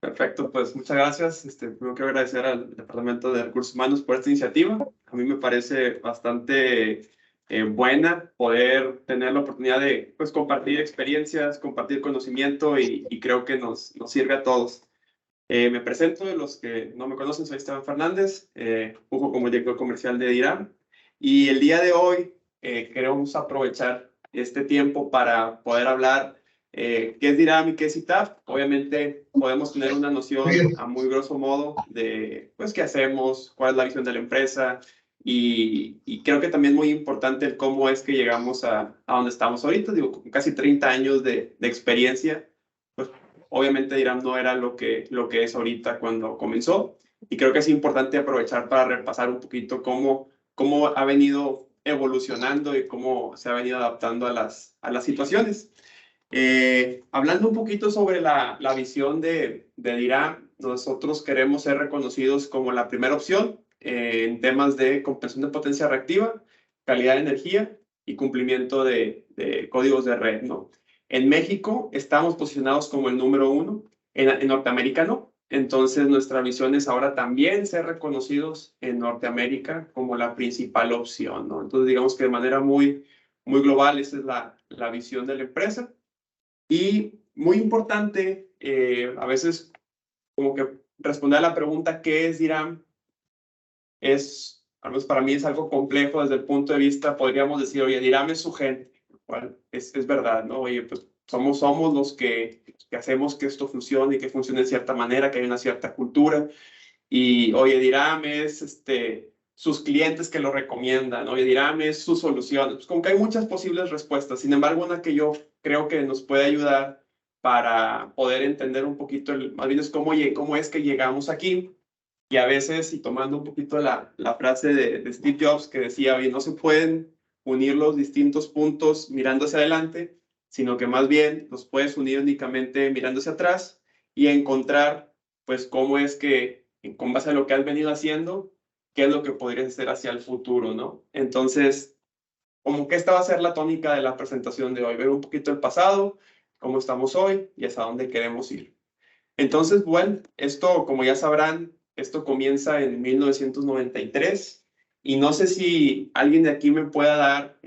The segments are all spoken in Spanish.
Perfecto, pues muchas gracias. Primero quiero agradecer al Departamento de Recursos Humanos por esta iniciativa. A mí me parece bastante buena poder tener la oportunidad de pues, compartir experiencias, compartir conocimiento y creo que nos sirve a todos. Me presento, de los que no me conocen, soy Esteban Fernández, funjo como director comercial de DIRAM. Y el día de hoy queremos aprovechar este tiempo para poder hablar qué es DIRAM y qué es ITAF. Obviamente podemos tener una noción a muy grosso modo de pues, qué hacemos, cuál es la visión de la empresa y creo que también muy importante el cómo es que llegamos a donde estamos ahorita. Digo, con casi 30 años de experiencia, pues obviamente DIRAM no era lo que es ahorita cuando comenzó y creo que es importante aprovechar para repasar un poquito cómo ha venido evolucionando y cómo se ha venido adaptando a las situaciones. Hablando un poquito sobre la visión de DIRAM, nosotros queremos ser reconocidos como la primera opción en temas de compensación de potencia reactiva, calidad de energía y cumplimiento de códigos de red, ¿no? En México estamos posicionados como el número 1, en Norteamérica no. Entonces nuestra visión es ahora también ser reconocidos en Norteamérica como la principal opción, ¿no? Entonces digamos que de manera muy global esa es la visión de la empresa. Y muy importante, a veces como que responder a la pregunta ¿qué es DIRAM? Al menos para mí es algo complejo desde el punto de vista, podríamos decir, oye, DIRAM es su gente, lo cual es verdad, ¿no? Oye, pues somos los que hacemos que esto funcione y que funcione de cierta manera, que hay una cierta cultura. Y, oye, DIRAM es sus clientes que lo recomiendan, oye, DIRAM es su solución. Pues como que hay muchas posibles respuestas. Sin embargo, una que yo creo que nos puede ayudar para poder entender un poquito, más bien es cómo es que llegamos aquí. Y a veces, y tomando un poquito la frase de Steve Jobs que decía, oye, no se pueden unir los distintos puntos mirando hacia adelante, sino que más bien los puedes unir únicamente mirando hacia atrás y encontrar, pues, cómo es que, con base a lo que has venido haciendo, qué es lo que podrías hacer hacia el futuro, ¿no? Entonces, como que esta va a ser la tónica de la presentación de hoy, ver un poquito el pasado, cómo estamos hoy y hacia dónde queremos ir. Entonces, bueno, esto, como ya sabrán, esto comienza en 1993 y no sé si alguien de aquí me pueda dar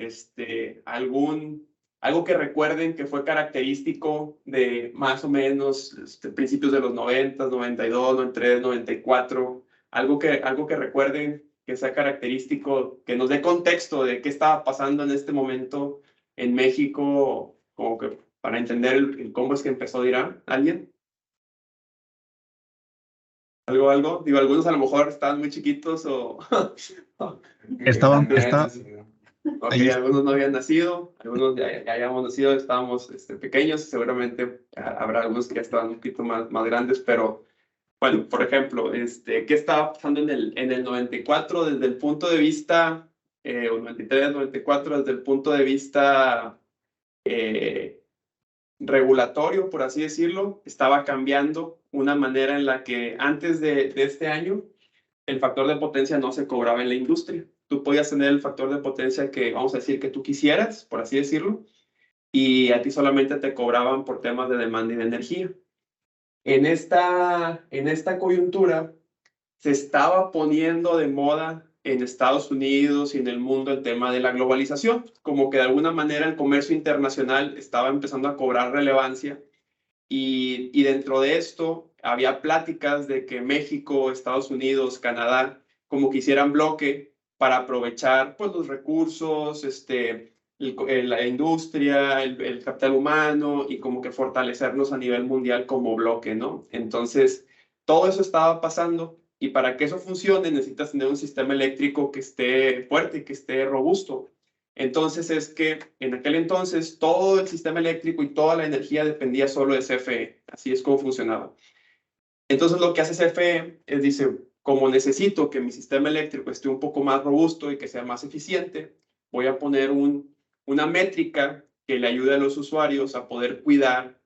algo que recuerden que fue característico de más o menos principios de los 90, 92, 93, 94, algo que recuerden que sea característico, que nos dé contexto de qué estaba pasando en este momento en México, como que para entender el cómo es que empezó DIRAM. ¿Alguien? Algo. Digo, algunos a lo mejor estaban muy chiquitos o... Estaban, Ok, ahí algunos no habían nacido, algunos ya habíamos nacido, estábamos pequeños, seguramente habrá algunos que ya estaban un poquito más grandes, pero bueno, por ejemplo, ¿qué estaba pasando en el 94 desde el punto de vista, o 93, 94, desde el punto de vista regulatorio, por así decirlo? Estaba cambiando una manera en la que antes de este año el factor de potencia no se cobraba en la industria. Tú podías tener el factor de potencia que, vamos a decir, que tú quisieras, por así decirlo, y a ti solamente te cobraban por temas de demanda y de energía. En esta coyuntura se estaba poniendo de moda en Estados Unidos y en el mundo el tema de la globalización, como que de alguna manera el comercio internacional estaba empezando a cobrar relevancia y dentro de esto había pláticas de que México, Estados Unidos, Canadá, como que hicieran bloque para aprovechar pues, los recursos, la industria, el capital humano y como que fortalecernos a nivel mundial como bloque, ¿no? Entonces, todo eso estaba pasando y para que eso funcione necesitas tener un sistema eléctrico que esté fuerte, que esté robusto. Entonces es que en aquel entonces todo el sistema eléctrico y toda la energía dependía solo de CFE. Así es como funcionaba. Entonces lo que hace CFE es, dice, como necesito que mi sistema eléctrico esté un poco más robusto y que sea más eficiente, voy a poner una métrica que le ayude a los usuarios a poder cuidar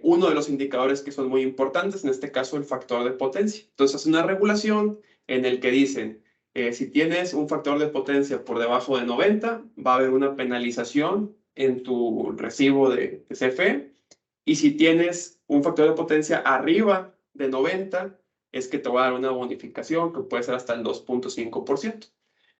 uno de los indicadores que son muy importantes, en este caso el factor de potencia. Entonces es una regulación en el que dicen, si tienes un factor de potencia por debajo de 90, va a haber una penalización en tu recibo de CFE. Y si tienes un factor de potencia arriba de 90, es que te voy a dar una bonificación que puede ser hasta el 2.5%.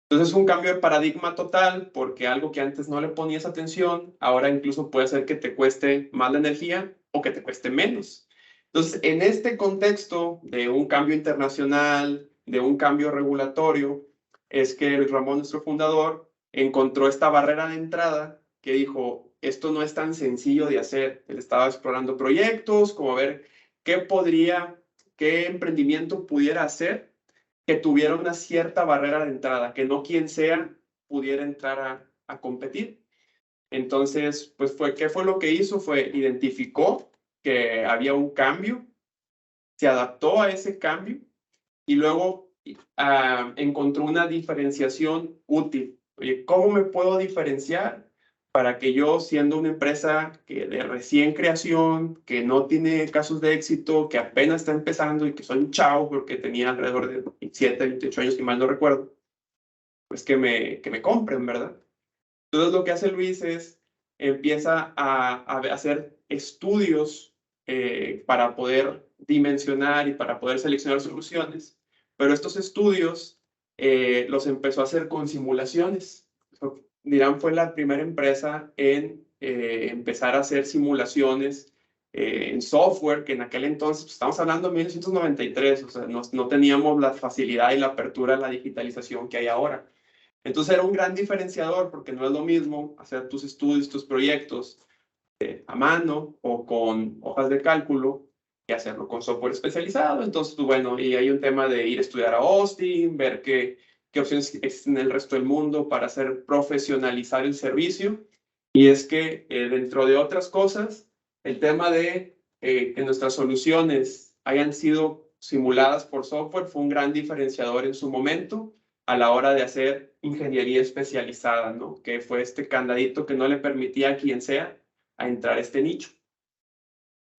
Entonces es un cambio de paradigma total, porque algo que antes no le ponías atención, ahora incluso puede ser que te cueste más la energía o que te cueste menos. Entonces, en este contexto de un cambio internacional, de un cambio regulatorio, es que Luis Ramón, nuestro fundador, encontró esta barrera de entrada que dijo, esto no es tan sencillo de hacer. Él estaba explorando proyectos, como ver qué emprendimiento pudiera hacer que tuviera una cierta barrera de entrada, que no quien sea pudiera entrar a competir. Entonces, pues ¿qué fue lo que hizo? Identificó que había un cambio, se adaptó a ese cambio y luego encontró una diferenciación útil. Oye, ¿cómo me puedo diferenciar para que yo, siendo una empresa que de recién creación, que no tiene casos de éxito, que apenas está empezando y que soy un chavo porque tenía alrededor de 27, 28 años, si mal no recuerdo, pues que me compren, ¿verdad? Entonces lo que hace Luis es, empieza a hacer estudios para poder dimensionar y para poder seleccionar soluciones, pero estos estudios los empezó a hacer con simulaciones. Dirán fue la primera empresa en empezar a hacer simulaciones en software, que en aquel entonces, pues, estamos hablando de 1993, o sea, no teníamos la facilidad y la apertura a la digitalización que hay ahora. Entonces era un gran diferenciador porque no es lo mismo hacer tus estudios, tus proyectos a mano o con hojas de cálculo que hacerlo con software especializado. Entonces, pues, bueno, y hay un tema de ir a estudiar a Austin, ver qué opciones existen en el resto del mundo para hacer profesionalizar el servicio. Y es que dentro de otras cosas, el tema de que nuestras soluciones hayan sido simuladas por software fue un gran diferenciador en su momento a la hora de hacer ingeniería especializada, ¿no? Que fue este candadito que no le permitía a quien sea a entrar a este nicho.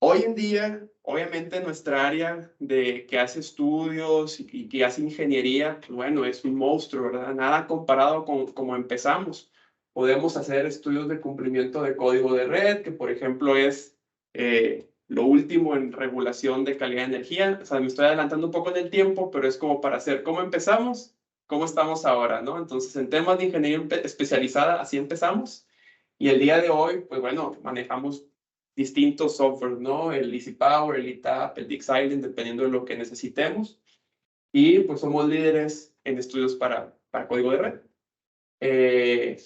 Hoy en día, obviamente, nuestra área que hace estudios y que hace ingeniería, pues bueno, es un monstruo, ¿verdad? Nada comparado con cómo empezamos. Podemos hacer estudios de cumplimiento de código de red, que por ejemplo es lo último en regulación de calidad de energía. O sea, me estoy adelantando un poco en el tiempo, pero es como para hacer cómo empezamos, cómo estamos ahora, ¿no? Entonces, en temas de ingeniería especializada, así empezamos. Y el día de hoy, pues bueno, manejamos distintos softwares, ¿no? El Easy Power, el ETAP, el DeepSilent, dependiendo de lo que necesitemos. Y pues somos líderes en estudios para código de red.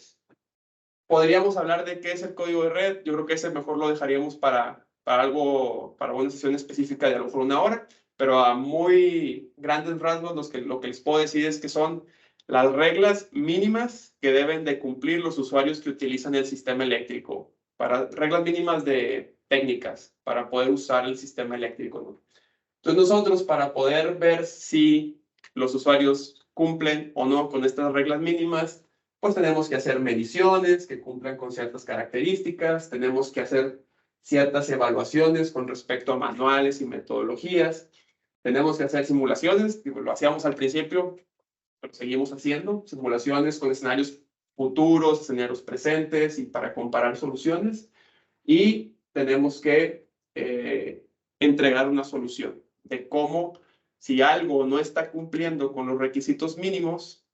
Podríamos hablar de qué es el código de red. Yo creo que ese mejor lo dejaríamos para una sesión específica de a lo mejor una hora, pero a muy grandes rasgos lo que les puedo decir es que son las reglas mínimas que deben de cumplir los usuarios que utilizan el sistema eléctrico, para reglas mínimas de técnicas para poder usar el sistema eléctrico, ¿no? Entonces nosotros, para poder ver si los usuarios cumplen o no con estas reglas mínimas, pues tenemos que hacer mediciones que cumplan con ciertas características, tenemos que hacer ciertas evaluaciones con respecto a manuales y metodologías, tenemos que hacer simulaciones, lo hacíamos al principio, pero seguimos haciendo simulaciones con escenarios futuros, escenarios presentes y para comparar soluciones, y tenemos que entregar una solución de cómo, si algo no está cumpliendo con los requisitos mínimos,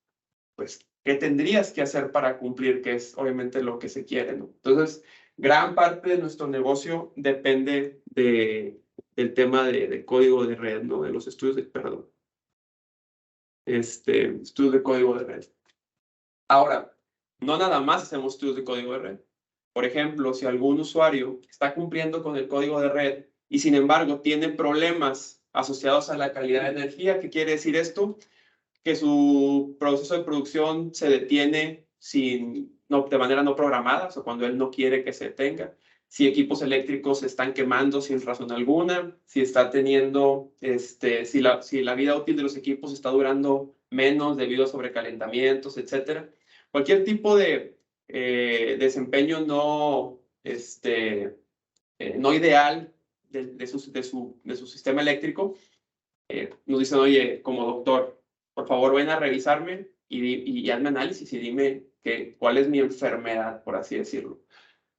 pues, ¿qué tendrías que hacer para cumplir? Que es obviamente lo que se quiere, ¿no? Entonces, gran parte de nuestro negocio depende del tema de código de red, ¿no? De los estudios estudios de código de red. Ahora, no nada más hacemos estudios de código de red. Por ejemplo, si algún usuario está cumpliendo con el código de red y sin embargo tiene problemas asociados a la calidad de energía, ¿qué quiere decir esto? Que su proceso de producción se detiene de manera no programada, o sea, cuando él no quiere que se detenga. Si equipos eléctricos se están quemando sin razón alguna, si está teniendo, si la vida útil de los equipos está durando menos debido a sobrecalentamientos, etcétera. Cualquier tipo de desempeño no ideal de su sistema eléctrico, nos dicen, oye, como doctor, por favor ven a revisarme y hazme análisis y dime cuál es mi enfermedad, por así decirlo.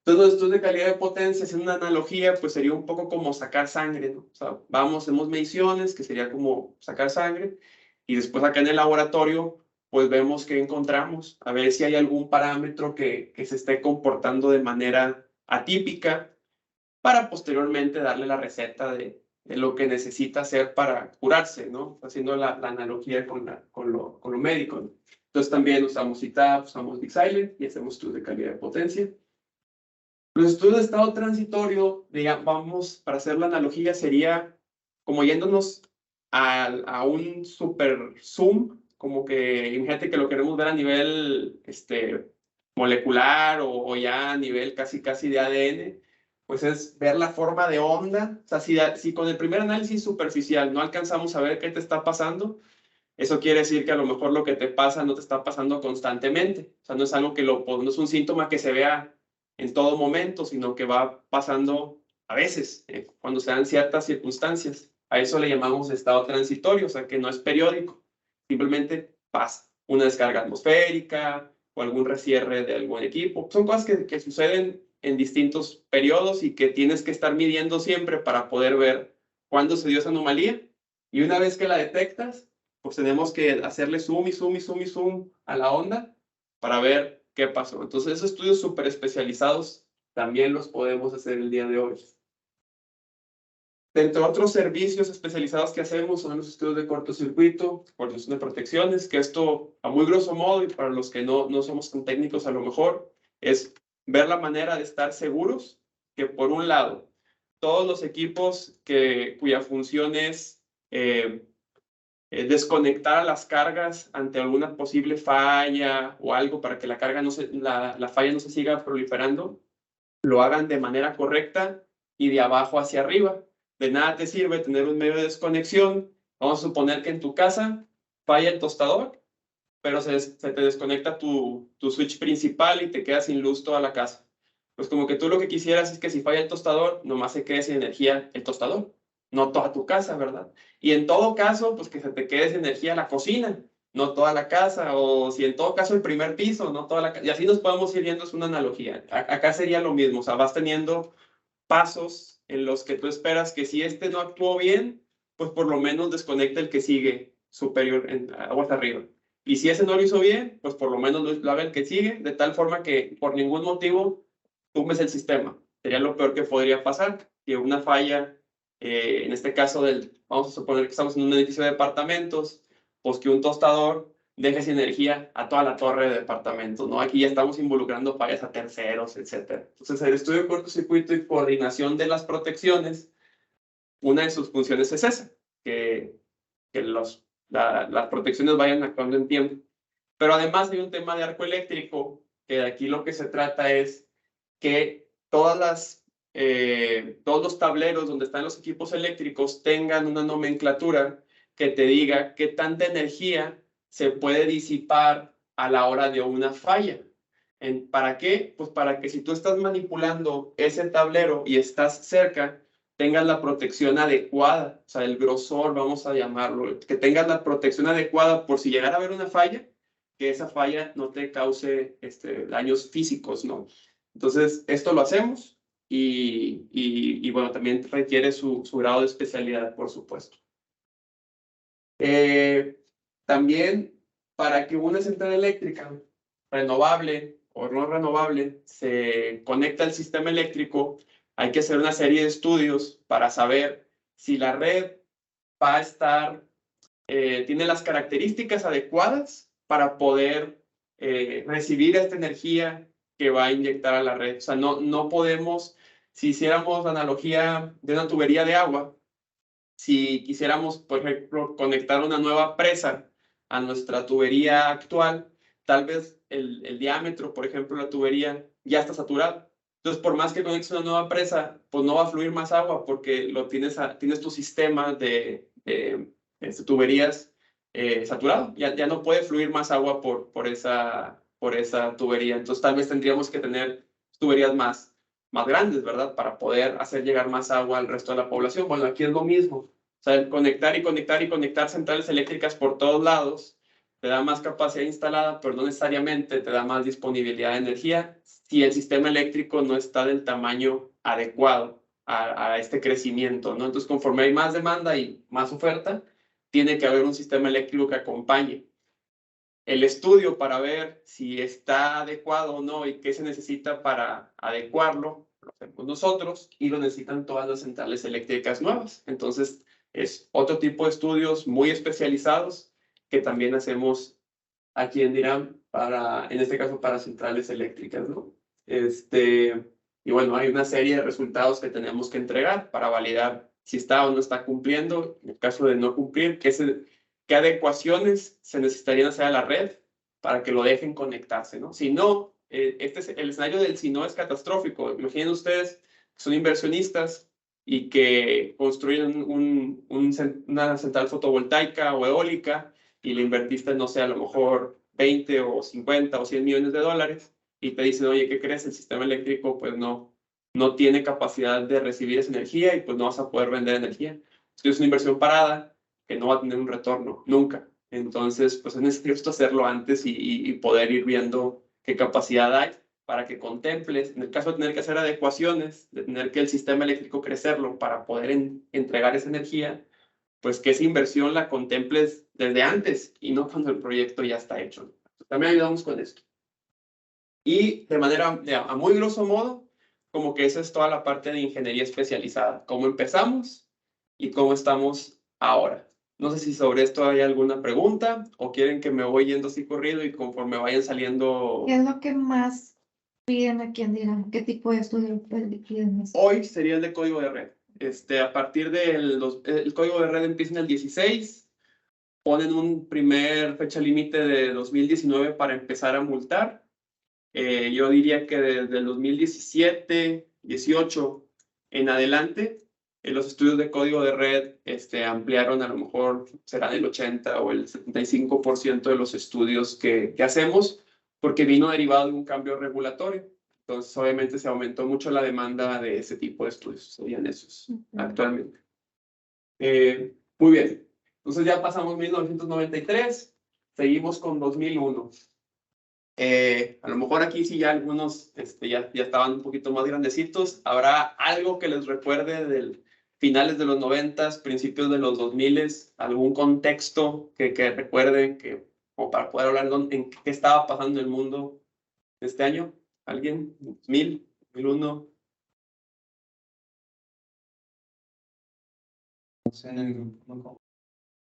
Entonces, los estudios de calidad de potencia, haciendo una analogía, pues sería un poco como sacar sangre, ¿no? O sea, hacemos mediciones, que sería como sacar sangre, y después acá en el laboratorio, pues vemos qué encontramos, a ver si hay algún parámetro que se esté comportando de manera atípica, para posteriormente darle la receta de lo que necesita hacer para curarse, ¿no? Haciendo la analogía con lo médico, ¿no? Entonces también usamos CITAP, usamos Big Silent y hacemos estudios de calidad de potencia. Los estudios de estado transitorio, digamos, vamos, para hacer la analogía, sería como yéndonos a un super zoom, como que imagínate que lo queremos ver a nivel molecular o ya a nivel casi de ADN, pues es ver la forma de onda. O sea, si con el primer análisis superficial no alcanzamos a ver qué te está pasando, eso quiere decir que a lo mejor lo que te pasa no te está pasando constantemente. O sea, no es algo no es un síntoma que se vea en todo momento, sino que va pasando a veces, cuando se dan ciertas circunstancias. A eso le llamamos estado transitorio, o sea, que no es periódico, simplemente pasa. Una descarga atmosférica o algún recierre de algún equipo. Son cosas que suceden en distintos periodos y que tienes que estar midiendo siempre para poder ver cuándo se dio esa anomalía. Y una vez que la detectas, pues tenemos que hacerle zoom y zoom y zoom y zoom a la onda para ver qué pasó. Entonces, esos estudios súper especializados también los podemos hacer el día de hoy. Dentro de otros servicios especializados que hacemos son los estudios de cortocircuito, coordinación de protecciones, que esto, a muy grosso modo, y para los que no somos tan técnicos a lo mejor, es ver la manera de estar seguros que, por un lado, todos los equipos cuya función es desconectar las cargas ante alguna posible falla o algo para que la falla no se siga proliferando, lo hagan de manera correcta y de abajo hacia arriba. De nada te sirve tener un medio de desconexión. Vamos a suponer que en tu casa falla el tostador, pero se te desconecta tu switch principal y te quedas sin luz toda la casa. Pues como que tú lo que quisieras es que si falla el tostador, nomás se quede sin energía el tostador, no toda tu casa, ¿verdad? Y en todo caso, pues que se te quede sin energía la cocina, no toda la casa, o si en todo caso el primer piso, no toda la casa. Y así nos podemos ir viendo, es una analogía. Acá sería lo mismo, o sea, vas teniendo pasos en los que tú esperas que si no actuó bien, pues por lo menos desconecta el que sigue superior, aguas arriba. Y si ese no lo hizo bien, pues por lo menos lo haga el que sigue, de tal forma que por ningún motivo tumbes el sistema. Sería lo peor que podría pasar, que una falla, en este caso vamos a suponer que estamos en un edificio de departamentos, pues que un tostador deje sin energía a toda la torre de departamentos, ¿no? Aquí ya estamos involucrando fallas a terceros, etc. Entonces, el estudio de cortocircuito y coordinación de las protecciones, una de sus funciones es esa, que las protecciones vayan actuando en tiempo. Pero además hay un tema de arco eléctrico, que de aquí lo que se trata es que todos los tableros donde están los equipos eléctricos tengan una nomenclatura que te diga qué tanta energía se puede disipar a la hora de una falla. ¿Para qué? Pues para que si tú estás manipulando ese tablero y estás cerca, tengas la protección adecuada, o sea, el grosor, vamos a llamarlo, que tengas la protección adecuada por si llegara a haber una falla, que esa falla no te cause daños físicos, ¿no? Entonces, esto lo hacemos y bueno, también requiere su grado de especialidad, por supuesto. También, para que una central eléctrica renovable o no renovable se conecte al sistema eléctrico, hay que hacer una serie de estudios para saber si la red va a estar, tiene las características adecuadas para poder recibir esta energía que va a inyectar a la red. O sea, no podemos, si hiciéramos la analogía de una tubería de agua, si quisiéramos, por ejemplo, conectar una nueva presa a nuestra tubería actual, tal vez el diámetro, por ejemplo, de la tubería ya está saturado. Entonces, por más que conectes una nueva presa, pues no va a fluir más agua porque tienes tu sistema de tuberías saturado. Ya no puede fluir más agua por esa tubería. Entonces, tal vez tendríamos que tener tuberías más grandes, ¿verdad? Para poder hacer llegar más agua al resto de la población. Bueno, aquí es lo mismo. O sea, conectar y conectar y conectar centrales eléctricas por todos lados, te da más capacidad instalada, pero no necesariamente te da más disponibilidad de energía si el sistema eléctrico no está del tamaño adecuado a este crecimiento, ¿no? Entonces, conforme hay más demanda y más oferta, tiene que haber un sistema eléctrico que acompañe. El estudio para ver si está adecuado o no y qué se necesita para adecuarlo, lo hacemos nosotros y lo necesitan todas las centrales eléctricas nuevas. Entonces, es otro tipo de estudios muy especializados que también hacemos aquí en DIRAM, en este caso para centrales eléctricas, ¿no? Y bueno, hay una serie de resultados que tenemos que entregar para validar si está o no está cumpliendo. En el caso de no cumplir, qué adecuaciones se necesitarían hacer a la red para que lo dejen conectarse, ¿no? Si no, el escenario del si no es catastrófico. Imaginen ustedes que son inversionistas y que construyen una central fotovoltaica o eólica y le invertiste, no sé, a lo mejor 20 o 50 o 100 millones de dólares y te dicen, oye, ¿qué crees? El sistema eléctrico pues no tiene capacidad de recibir esa energía y pues no vas a poder vender energía. Es una inversión parada que no va a tener un retorno, nunca. Entonces, pues es necesario hacerlo antes y poder ir viendo qué capacidad hay para que contemples, en el caso de tener que hacer adecuaciones, de tener que el sistema eléctrico crecerlo para poder entregar esa energía, pues que esa inversión la contemples desde antes y no cuando el proyecto ya está hecho. También ayudamos con esto. Y de manera, a muy grosso modo, como que esa es toda la parte de ingeniería especializada. Cómo empezamos y cómo estamos ahora. No sé si sobre esto hay alguna pregunta o quieren que me voy yendo así corrido y conforme vayan saliendo. ¿Qué es lo que más piden aquí en DIRAM? ¿Qué tipo de estudio piden más? Hoy sería el de código de red. A partir del el código de red empieza en el 16, ponen un primer fecha límite de 2019 para empezar a multar. Yo diría que desde el 2017, 18 en adelante, los estudios de código de red ampliaron, a lo mejor serán el 80 o el 75% de los estudios que hacemos, porque vino derivado de un cambio regulatorio. Entonces, obviamente, se aumentó mucho la demanda de ese tipo de estudios, serían esos actualmente. Muy bien. Entonces, ya pasamos 1993, seguimos con 2001. A lo mejor aquí sí ya algunos ya estaban un poquito más grandecitos. ¿Habrá algo que les recuerde del finales de los 90s, principios de los 2000s? ¿Algún contexto que recuerden o para poder hablar en qué estaba pasando en el mundo este año? ¿Alguien? ¿2000? ¿2001? No sé, en el grupo, ¿no?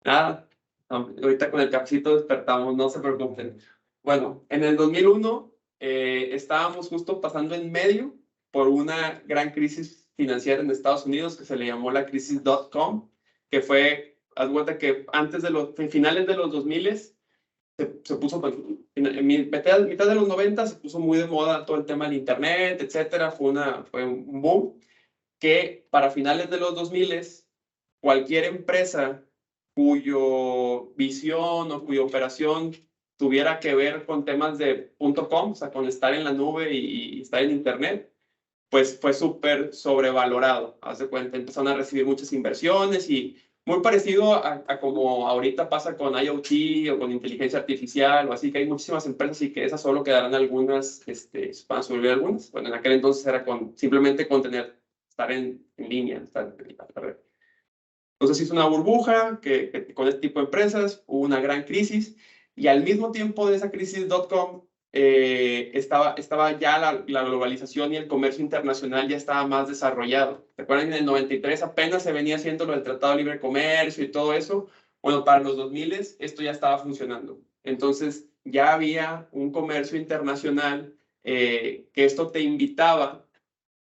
Nada. Ahorita con el cafecito despertamos, no se preocupen. Bueno, en el 2001 estábamos justo pasando en medio por una gran crisis financiera en Estados Unidos que se le llamó la crisis .com, que fue, haz cuenta que antes de los finales de los 2000 se puso, en mitad de los 90 se puso muy de moda todo el tema del internet, etcétera, fue un boom, que para finales de los 2000 cualquier empresa cuyo visión o cuya operación tuviera que ver con temas de .com, o sea, con estar en la nube y estar en internet, pues fue súper sobrevalorado. Haz de cuenta, empezaron a recibir muchas inversiones y muy parecido a como ahorita pasa con IoT o con inteligencia artificial o así, que hay muchísimas empresas y que esas solo quedarán algunas, van a sobrevivir algunas. Bueno, en aquel entonces era simplemente con estar en línea, estar en la red. Entonces hizo una burbuja que con este tipo de empresas hubo una gran crisis y al mismo tiempo de esa crisis .com estaba ya la globalización y el comercio internacional ya estaba más desarrollado. ¿Recuerdan que en el 93 apenas se venía haciendo lo del Tratado de Libre Comercio y todo eso? Bueno, para los 2000 esto ya estaba funcionando. Entonces ya había un comercio internacional que esto te invitaba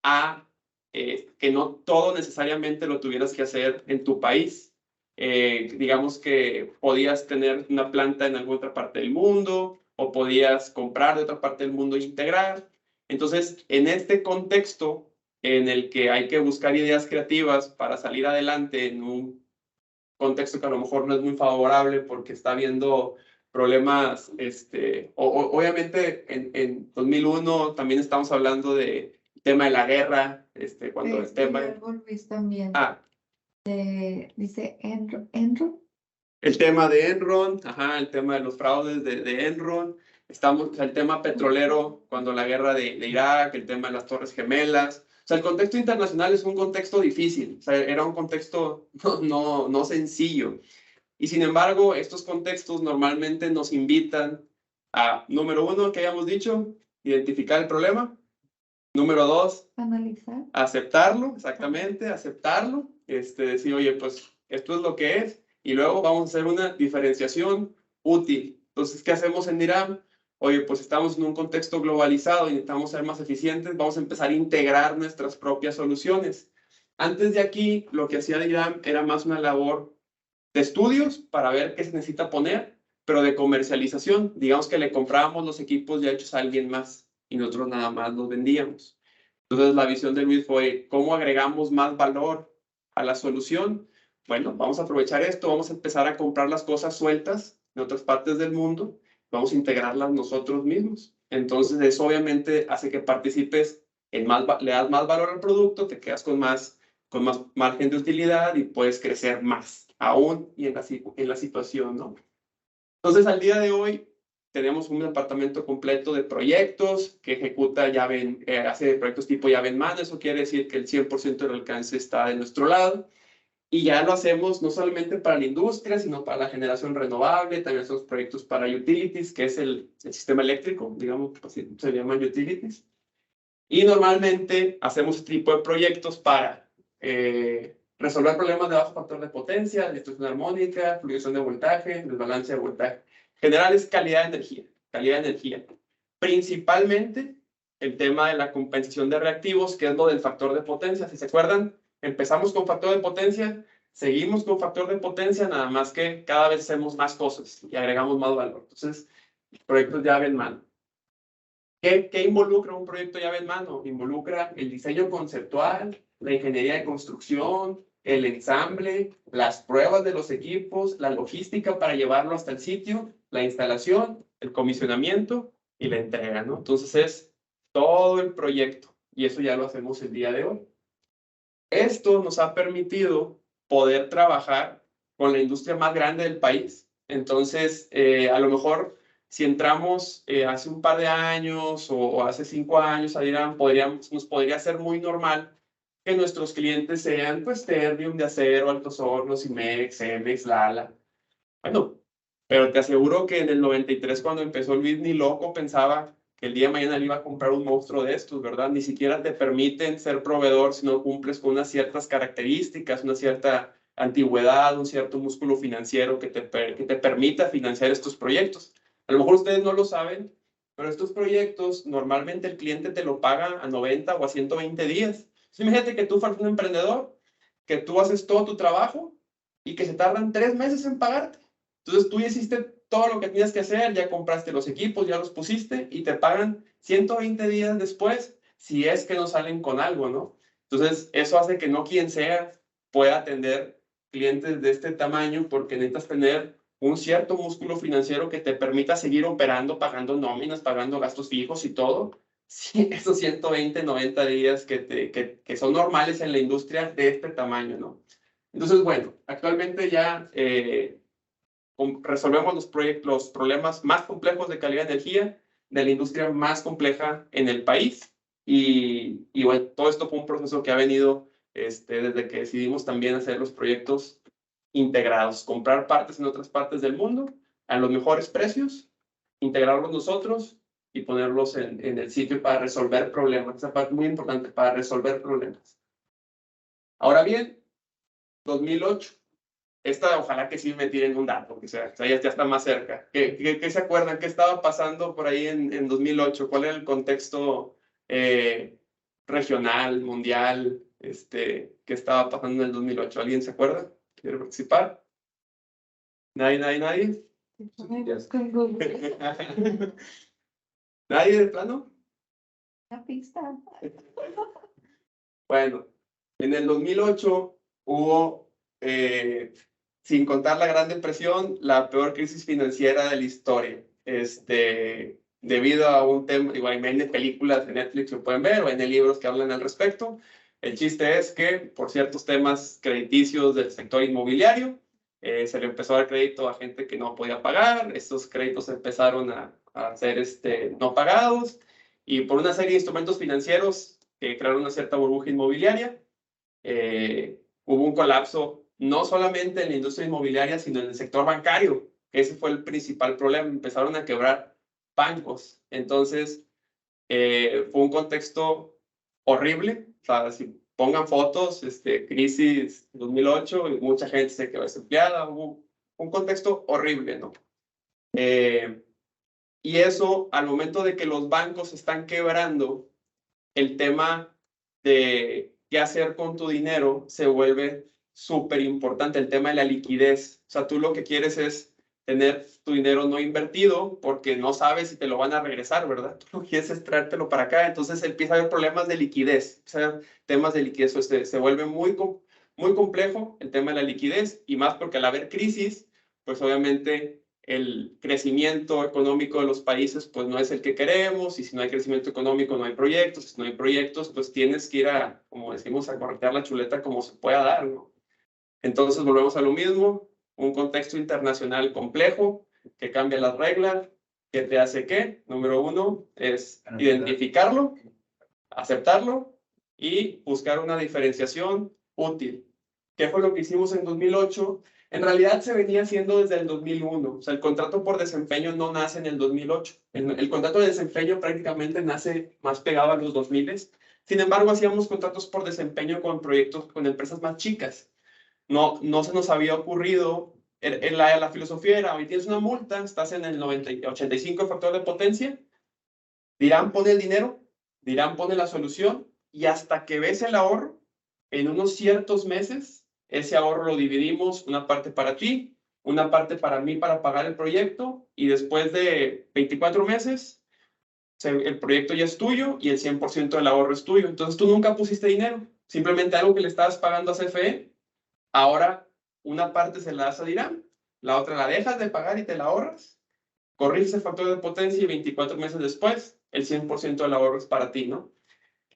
a que no todo necesariamente lo tuvieras que hacer en tu país. Digamos que podías tener una planta en alguna otra parte del mundo o podías comprar de otra parte del mundo e integrar. Entonces, en este contexto en el que hay que buscar ideas creativas para salir adelante en un contexto que a lo mejor no es muy favorable porque está habiendo problemas, obviamente en 2001 también estamos hablando de tema de la guerra, cuando el tema... Luis también. Ah, Dice Enro. El tema de Enron, el tema de los fraudes de Enron, estamos el tema petrolero cuando la guerra de Irak, el tema de las Torres Gemelas. O sea, el contexto internacional es un contexto difícil, o sea, era un contexto no sencillo. Y sin embargo, estos contextos normalmente nos invitan a, número uno, que habíamos dicho, identificar el problema. Número dos, Analizar. aceptarlo, exactamente, aceptarlo. Decir, oye, pues esto es lo que es. Y luego vamos a hacer una diferenciación útil. Entonces, ¿qué hacemos en DIRAM? Oye, pues estamos en un contexto globalizado y necesitamos ser más eficientes. Vamos a empezar a integrar nuestras propias soluciones. Antes de aquí, lo que hacía DIRAM era más una labor de estudios para ver qué se necesita poner, pero de comercialización. Digamos que le comprábamos los equipos ya hechos a alguien más y nosotros nada más los vendíamos. Entonces la visión de Luis fue, ¿cómo agregamos más valor a la solución? Bueno, vamos a aprovechar esto, vamos a empezar a comprar las cosas sueltas de otras partes del mundo, vamos a integrarlas nosotros mismos. Entonces eso obviamente hace que participes en más, le das más valor al producto, te quedas con más margen de utilidad y puedes crecer más aún y en la situación, ¿no? Entonces, al día de hoy, tenemos un departamento completo de proyectos que ejecuta hace proyectos tipo llave en mano. Eso quiere decir que el 100% del alcance está de nuestro lado. Y ya lo hacemos no solamente para la industria, sino para la generación renovable. También hacemos proyectos para utilities, que es el sistema eléctrico, digamos, así se llaman utilities. Y normalmente hacemos este tipo de proyectos para resolver problemas de bajo factor de potencia, distribución armónica, fluctuación de voltaje, desbalance de voltaje. General es calidad de energía. Principalmente el tema de la compensación de reactivos, que es lo del factor de potencia. Si se acuerdan, empezamos con factor de potencia, seguimos con factor de potencia, nada más que cada vez hacemos más cosas y agregamos más valor. Entonces, proyectos llave en mano. ¿Qué involucra un proyecto llave en mano? Involucra el diseño conceptual, la ingeniería de construcción, el ensamble, las pruebas de los equipos, la logística para llevarlo hasta el sitio, la instalación, el comisionamiento y la entrega, ¿no? Entonces es todo el proyecto y eso ya lo hacemos el día de hoy. Esto nos ha permitido poder trabajar con la industria más grande del país. Entonces, a lo mejor si entramos hace un par de años o hace 5 años, nos podría ser muy normal que nuestros clientes sean pues Ternium de Acero, Altos Hornos, Imex, Cemex, Lala. Bueno, pero te aseguro que en el 93 cuando empezó Luis ni loco pensaba que el día de mañana le iba a comprar un monstruo de estos, ¿verdad? Ni siquiera te permiten ser proveedor si no cumples con unas ciertas características, una cierta antigüedad, un cierto músculo financiero que te permita financiar estos proyectos. A lo mejor ustedes no lo saben, pero estos proyectos normalmente el cliente te lo paga a 90 o a 120 días. Imagínate que tú fueras un emprendedor, que tú haces todo tu trabajo y que se tardan 3 meses en pagarte. Entonces tú ya hiciste todo lo que tenías que hacer, ya compraste los equipos, ya los pusiste y te pagan 120 días después si es que no salen con algo, ¿no? Entonces eso hace que no quien sea pueda atender clientes de este tamaño porque necesitas tener un cierto músculo financiero que te permita seguir operando, pagando nóminas, pagando gastos fijos y todo. Sí, esos 120, 90 días que son normales en la industria de este tamaño, ¿no? Entonces, bueno, actualmente ya resolvemos los problemas más complejos de calidad de energía de la industria más compleja en el país. Y bueno, todo esto fue un proceso que ha venido desde que decidimos también hacer los proyectos integrados, comprar partes en otras partes del mundo a los mejores precios, integrarlos nosotros y ponerlos en el sitio para resolver problemas. Esa parte es muy importante, para resolver problemas. Ahora bien, 2008. Esta ojalá que sí me tiren un dato, porque ya está más cerca. ¿Qué se acuerdan? ¿Qué estaba pasando por ahí en 2008? ¿Cuál era el contexto regional, mundial, qué estaba pasando en el 2008? ¿Alguien se acuerda? ¿Quiere participar? ¿Nadie? ¿Nadie de plano? La pista. Bueno, en el 2008 hubo, sin contar la Gran Depresión, la peor crisis financiera de la historia. Debido a un tema, igual hay películas de Netflix lo pueden ver, o hay libros que hablan al respecto. El chiste es que, por ciertos temas crediticios del sector inmobiliario, se le empezó a dar crédito a gente que no podía pagar, estos créditos empezaron a ser no pagados, y por una serie de instrumentos financieros que crearon una cierta burbuja inmobiliaria, hubo un colapso no solamente en la industria inmobiliaria, sino en el sector bancario, que ese fue el principal problema, empezaron a quebrar bancos. Entonces, fue un contexto horrible, o sea, si pongan fotos, crisis 2008, y mucha gente se quedó desempleada, hubo un contexto horrible, ¿no? Y eso, al momento de que los bancos están quebrando, el tema de qué hacer con tu dinero se vuelve súper importante, el tema de la liquidez. O sea, tú lo que quieres es tener tu dinero no invertido porque no sabes si te lo van a regresar, ¿verdad? Tú lo que quieres es traértelo para acá, entonces empieza a haber problemas de liquidez, empieza a haber temas de liquidez, se vuelve muy complejo el tema de la liquidez, y más porque al haber crisis, pues obviamente el crecimiento económico de los países pues no es el que queremos, y si no hay crecimiento económico no hay proyectos, si no hay proyectos pues tienes que ir a, como decimos, a corretear la chuleta como se pueda dar, ¿no? Entonces volvemos a lo mismo, un contexto internacional complejo que cambia las reglas, que te hace ¿qué? Número uno es identificarlo, aceptarlo y buscar una diferenciación útil. ¿Qué fue lo que hicimos en 2008? En realidad se venía haciendo desde el 2001. O sea, el contrato por desempeño no nace en el 2008. El contrato de desempeño prácticamente nace más pegado a los 2000. Sin embargo, hacíamos contratos por desempeño con proyectos, con empresas más chicas. No se nos había ocurrido, la filosofía era, hoy tienes una multa, estás en el 85 factor de potencia, dirán pone el dinero, dirán pone la solución, y hasta que ves el ahorro, en unos ciertos meses, ese ahorro lo dividimos, una parte para ti, una parte para mí para pagar el proyecto, y después de 24 meses, el proyecto ya es tuyo y el 100% del ahorro es tuyo. Entonces tú nunca pusiste dinero, simplemente algo que le estabas pagando a CFE, ahora una parte se la das a Dirán, la otra la dejas de pagar y te la ahorras, corriges el factor de potencia y 24 meses después, el 100% del ahorro es para ti, ¿no?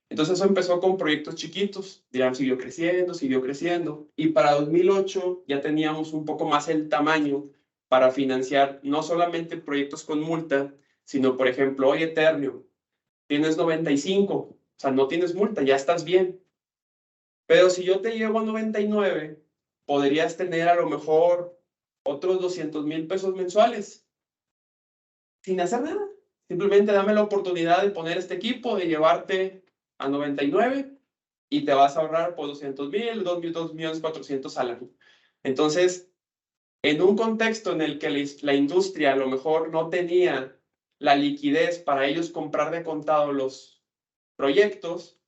Entonces eso empezó con proyectos chiquitos, Dirán siguió creciendo, y para 2008 ya teníamos un poco más el tamaño para financiar no solamente proyectos con multa, sino por ejemplo, oye Eternio, tienes 95, o sea, no tienes multa, ya estás bien. Pero si yo te llevo a 99, podrías tener a lo mejor otros 200,000 pesos mensuales sin hacer nada. Simplemente dame la oportunidad de poner este equipo, de llevarte a 99 y te vas a ahorrar por 200,000, 2,400,000 al año. Entonces, en un contexto en el que la industria a lo mejor no tenía la liquidez para ellos comprar de contado los proyectos,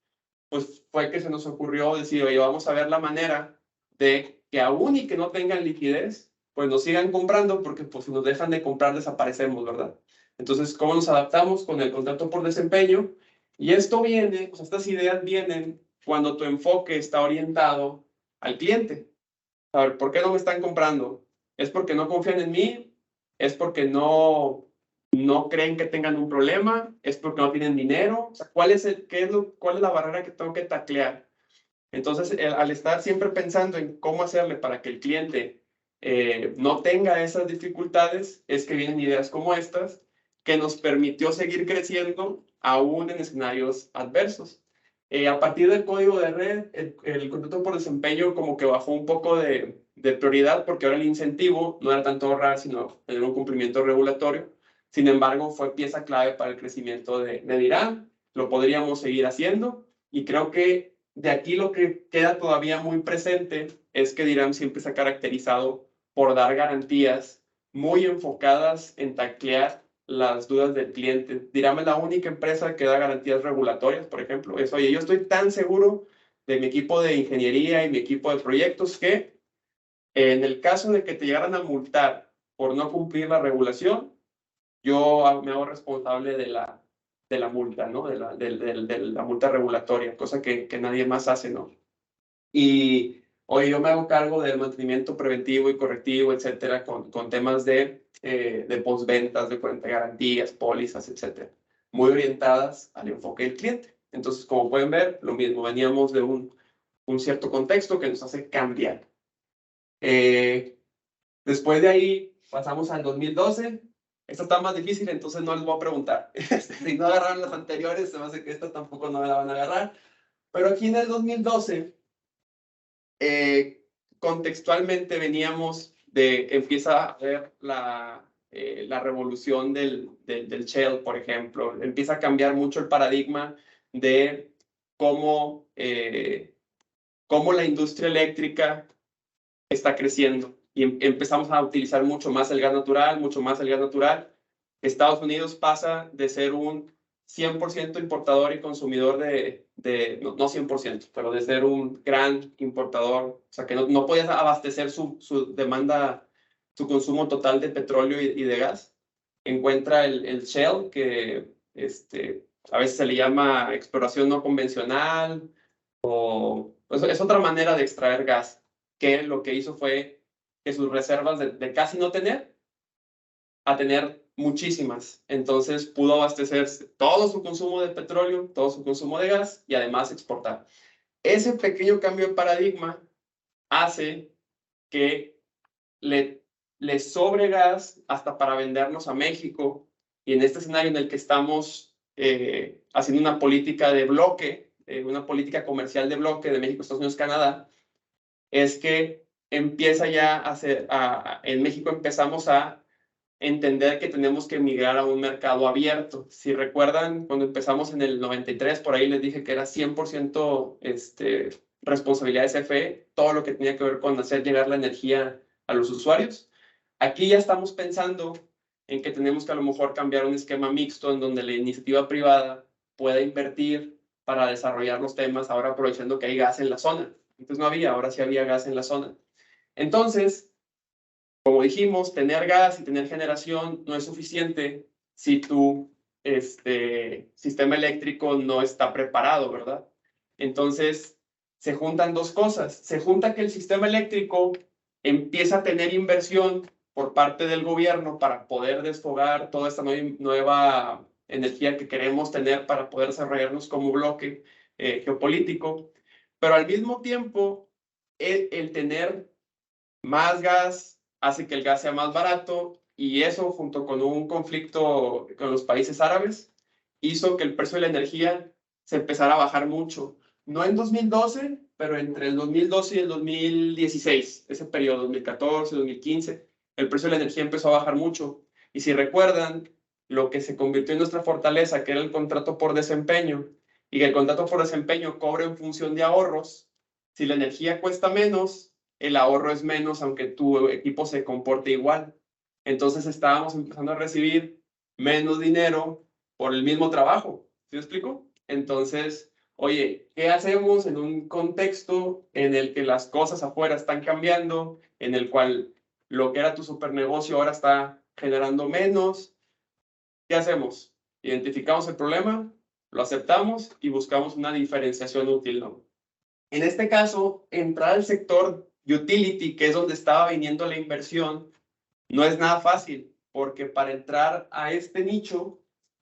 pues fue que se nos ocurrió decir, oye, vamos a ver la manera de que aún y que no tengan liquidez, pues nos sigan comprando, porque pues si nos dejan de comprar desaparecemos, ¿verdad? Entonces, ¿cómo nos adaptamos? Con el contrato por desempeño. Y esto viene, pues estas ideas vienen cuando tu enfoque está orientado al cliente. A ver, ¿por qué no me están comprando? ¿Es porque no confían en mí? ¿Es porque no creen que tengan un problema? ¿Es porque no tienen dinero? O sea, ¿cuál es la barrera que tengo que taclear? Entonces, al estar siempre pensando en cómo hacerle para que el cliente no tenga esas dificultades, es que vienen ideas como estas, que nos permitió seguir creciendo aún en escenarios adversos. A partir del código de red, el contrato por desempeño como que bajó un poco de prioridad, porque ahora el incentivo no era tanto ahorrar, sino tener un cumplimiento regulatorio. Sin embargo, fue pieza clave para el crecimiento de Dirán. Lo podríamos seguir haciendo, y creo que de aquí lo que queda todavía muy presente es que Dirán siempre se ha caracterizado por dar garantías muy enfocadas en taclear las dudas del cliente. Dirán es la única empresa que da garantías regulatorias, por ejemplo. Es, oye, yo estoy tan seguro de mi equipo de ingeniería y mi equipo de proyectos que en el caso de que te llegaran a multar por no cumplir la regulación, yo me hago responsable de la multa, ¿no? De la multa regulatoria, cosa que nadie más hace, ¿no? Y hoy yo me hago cargo del mantenimiento preventivo y correctivo, etcétera, con temas de postventas, de cuenta de garantías, pólizas, etcétera, muy orientadas al enfoque del cliente. Entonces, como pueden ver, lo mismo, veníamos de un cierto contexto que nos hace cambiar. Después de ahí pasamos al 2012. Esta está más difícil, entonces no les voy a preguntar. Si no agarraron las anteriores, se me hace que esta tampoco no me la van a agarrar. Pero aquí en el 2012, contextualmente veníamos empieza a haber la revolución del shale, por ejemplo. Empieza a cambiar mucho el paradigma de cómo la industria eléctrica está creciendo y empezamos a utilizar mucho más el gas natural. Estados Unidos pasa de ser un 100% importador y consumidor no 100%, pero de ser un gran importador, o sea que no podías abastecer su demanda, su consumo total de petróleo y de gas. Encuentra el shale, que a veces se le llama exploración no convencional, o es otra manera de extraer gas, que lo que hizo fue que sus reservas de casi no tener, a tener muchísimas. Entonces pudo abastecer todo su consumo de petróleo, todo su consumo de gas y además exportar. Ese pequeño cambio de paradigma hace que le sobre gas hasta para vendernos a México, y en este escenario en el que estamos haciendo una política de bloque, una política comercial de bloque de México, Estados Unidos, Canadá, es que empieza ya en México empezamos a entender que tenemos que migrar a un mercado abierto. Si recuerdan, cuando empezamos en el 93, por ahí les dije que era 100% responsabilidad de CFE, todo lo que tenía que ver con hacer llegar la energía a los usuarios. Aquí ya estamos pensando en que tenemos que a lo mejor cambiar un esquema mixto en donde la iniciativa privada pueda invertir para desarrollar los temas, ahora aprovechando que hay gas en la zona. Antes no había, ahora sí había gas en la zona. Entonces, como dijimos, tener gas y tener generación no es suficiente si tu sistema eléctrico no está preparado, ¿verdad? Entonces, se juntan dos cosas. Se junta que el sistema eléctrico empieza a tener inversión por parte del gobierno para poder desfogar toda esta nueva energía que queremos tener para poder desarrollarnos como bloque geopolítico, pero al mismo tiempo, el tener más gas hace que el gas sea más barato, y eso, junto con un conflicto con los países árabes, hizo que el precio de la energía se empezara a bajar mucho. No en 2012, pero entre el 2012 y el 2016, ese periodo, 2014, 2015, el precio de la energía empezó a bajar mucho. Y si recuerdan, lo que se convirtió en nuestra fortaleza, que era el contrato por desempeño, y que el contrato por desempeño cobra en función de ahorros, si la energía cuesta menos, el ahorro es menos, aunque tu equipo se comporte igual. Entonces estábamos empezando a recibir menos dinero por el mismo trabajo. ¿Sí me explico? Entonces, oye, ¿qué hacemos en un contexto en el que las cosas afuera están cambiando, en el cual lo que era tu supernegocio ahora está generando menos? ¿Qué hacemos? Identificamos el problema, lo aceptamos y buscamos una diferenciación útil, ¿no? En este caso, entrar al sector utility, que es donde estaba viniendo la inversión, no es nada fácil, porque para entrar a este nicho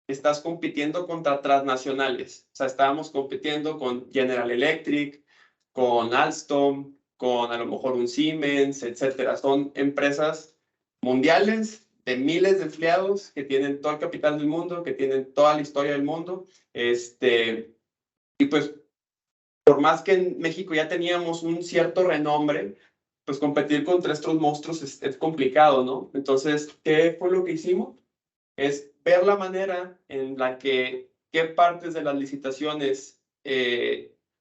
estás compitiendo contra transnacionales. O sea, estábamos compitiendo con General Electric, con Alstom, con a lo mejor un Siemens, etcétera. Son empresas mundiales de miles de empleados que tienen todo el capital del mundo, que tienen toda la historia del mundo. Y pues, por más que en México ya teníamos un cierto renombre, pues competir contra estos monstruos es complicado, ¿no? Entonces, ¿qué fue lo que hicimos? Es ver la manera en la que qué partes de las licitaciones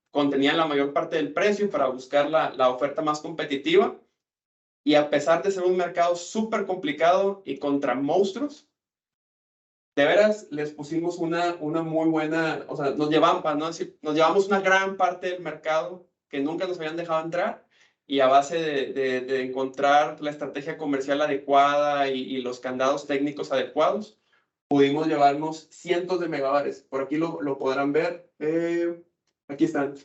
contenían la mayor parte del precio para buscar la oferta más competitiva. Y a pesar de ser un mercado súper complicado y contra monstruos, de veras les pusimos una muy buena, o sea, nos llevamos una gran parte del mercado que nunca nos habían dejado entrar, y a base de encontrar la estrategia comercial adecuada y los candados técnicos adecuados, pudimos llevarnos cientos de megabares. Por aquí lo podrán ver. Aquí están.